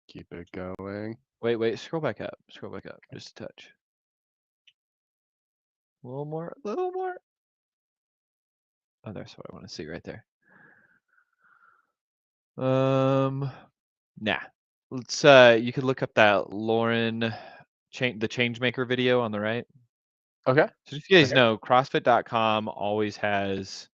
Keep it going. Wait, scroll back up. Scroll back up just a touch. A little more, a little more. Oh, that's what I want to see right there. Nah. Let's you could look up that Lauren the change maker video on the right. Okay. So just so you guys Okay. know, CrossFit.com always has,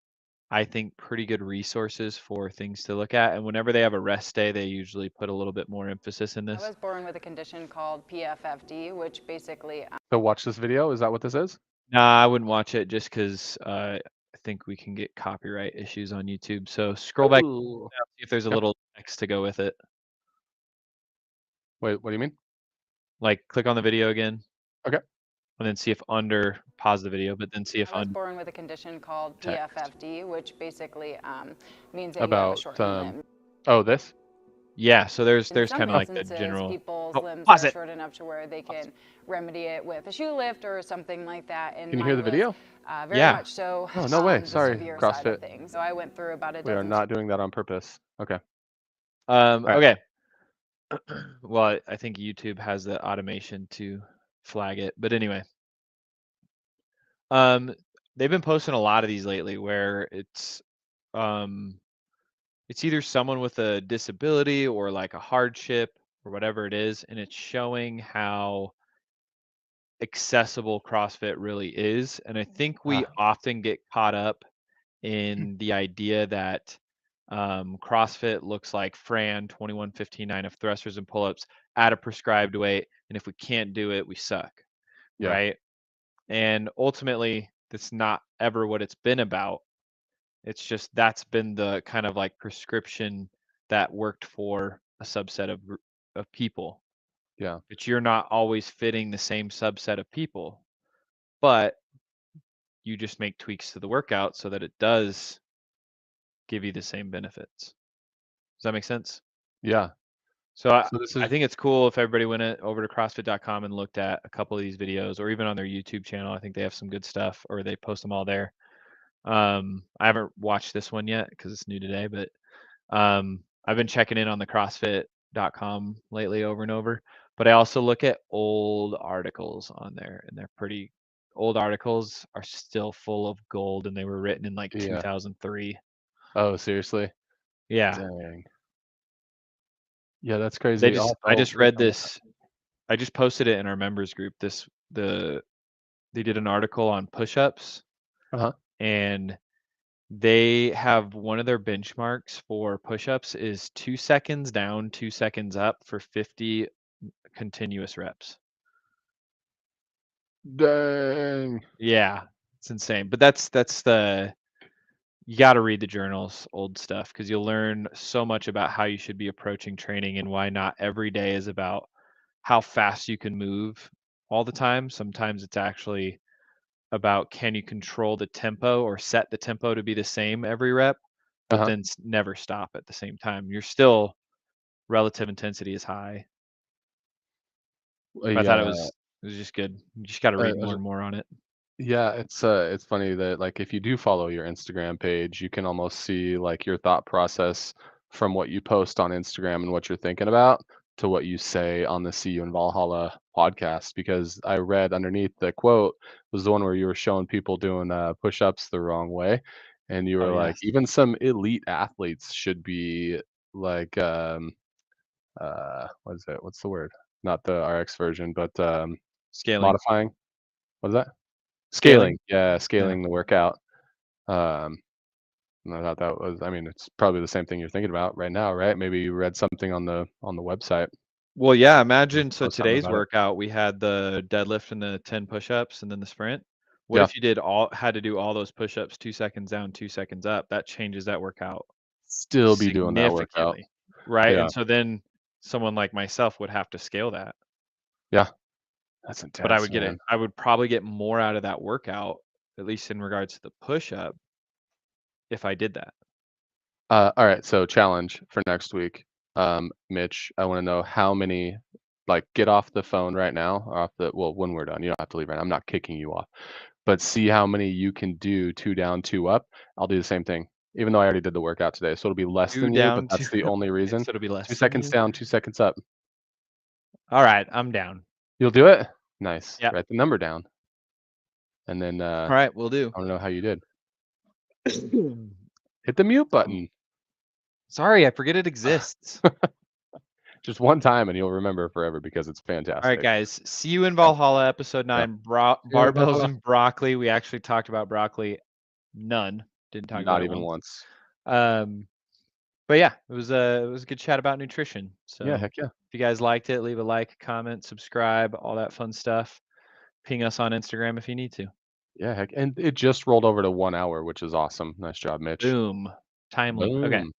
I think, pretty good resources for things to look at. And whenever they have a rest day, they usually put a little bit more emphasis in I this. was born with a condition called PFFD, which basically So watch this video. Is that what this is? Nah, I wouldn't watch it just because I think we can get copyright issues on YouTube. So scroll back, Ooh. see if there's a Okay. little text to go with it. Wait, what do you mean? Like click on the video again, Okay. and then see if under, pause the video, but then see if I was under born with a condition called text. PFFD, which basically means that you have a About shortened limb. oh, this? Yeah, so In there's some kind of like a instances, general. people's Oh, limbs pause are it. short enough to where they Pause. can remedy it with a shoe lift or something like that. And Can you hear mine the was video? very Yeah. much so Oh, no way. the Sorry, severe side CrossFit. of things. So I went through about a We are dozen. not doing that on purpose. Okay. All right. Okay. Well, I think YouTube has the automation to flag it, but anyway, um, they've been posting a lot of these lately where um, it's either someone with a disability or like a hardship or whatever it is, and it's showing how accessible CrossFit really is. And I think we Ah, often get caught up in the idea that CrossFit looks like Fran 21:59 of thrusters and pull-ups at a prescribed weight, and if we can't do it, we suck, yeah. right? And ultimately, that's not ever what it's been about. It's just that's been the kind of like prescription that worked for a subset of people. Yeah. But you're not always fitting the same subset of people, but you just make tweaks to the workout so that it does give you the same benefits. Does that make sense? Yeah. So So this I is think it's cool if everybody went over to CrossFit.com and looked at a couple of these videos, or even on their YouTube channel. I think they have some good stuff, or they post them all there. I haven't watched this one yet because it's new today, but I've been checking in on the CrossFit.com lately over and over. But I also look at old articles on there, and they're pretty old articles are still full of gold, and they were written in like yeah. 2003. Oh, seriously? Yeah. Dang. Yeah, that's They crazy. just I just read this. I just posted it in our members group. They did an article on push-ups, Uh-huh. and they have one of their benchmarks for push-ups is 2 seconds down, 2 seconds up for 50 continuous reps. Dang. Yeah, it's insane. But that's the you got to read the journals, old stuff, because you'll learn so much about how you should be approaching training and why not every day is about how fast you can move all the time. Sometimes it's actually about can you control the tempo or set the tempo to be the same every rep, but Uh-huh. then never stop at the same time. You're still relative intensity is high. But I thought Yeah. it was just good. You just got to read more Uh, and more on it. Yeah, it's funny that like if you do follow your Instagram page, you can almost see like your thought process from what you post on Instagram and what you're thinking about to what you say on the See You in Valhalla podcast. Because I read underneath the quote was the one where you were showing people doing push-ups the wrong way, and you Oh were like, yes, even some elite athletes should be like what is it? What's the word? Not the RX version, but scaling, modifying. What is that? scaling. Scaling, yeah, Yeah. scaling the workout. Um, and I thought that was I mean, it's probably the same thing you're thinking about right now, right? Maybe you read something on the website, Well, yeah. and Imagine so post something today's about it. workout we had the deadlift and the 10 push-ups and then the sprint. What Yeah, if you had to do all those push-ups 2 seconds down, 2 seconds up? That changes that workout still be doing that workout. significantly, right? Yeah, And so then someone like myself would have to scale that, yeah, that's but I intense, would get man. it. I would probably get more out of that workout, at least in regards to the push-up, if I did that. All right, so challenge for next week. Mitch, I want to know how many, like, get off the phone right now, or off the, well, when we're done, you don't have to leave right now. I'm not kicking you off, but see how many you can do 2 down, 2 up. I'll do the same thing, even though I already did the workout today. So it'll be less Two than you, but down, two. that's the only Okay, reason. so it'll be 2 less than seconds you. down, 2 seconds up. All right, I'm down. You'll do it? Nice. Yep. Write the number down, and then, All right, we'll do. I wanna know how you did. Hit the mute button. Sorry, I forget it exists. Just one time, and you'll remember forever because it's All right, fantastic. guys. See you in Valhalla, episode 9. Barbells Valhalla. and broccoli. We actually talked about broccoli. None. Didn't talk about Not it even once. once. But yeah, it was a good chat about nutrition. So Yeah, heck yeah. if you guys liked it, leave a like, comment, subscribe, all that fun stuff. Ping us on Instagram if you need to. Yeah, heck. And it just rolled over to 1 hour, which is awesome. Nice job, Mitch. Boom. Timely. Okay. Boom.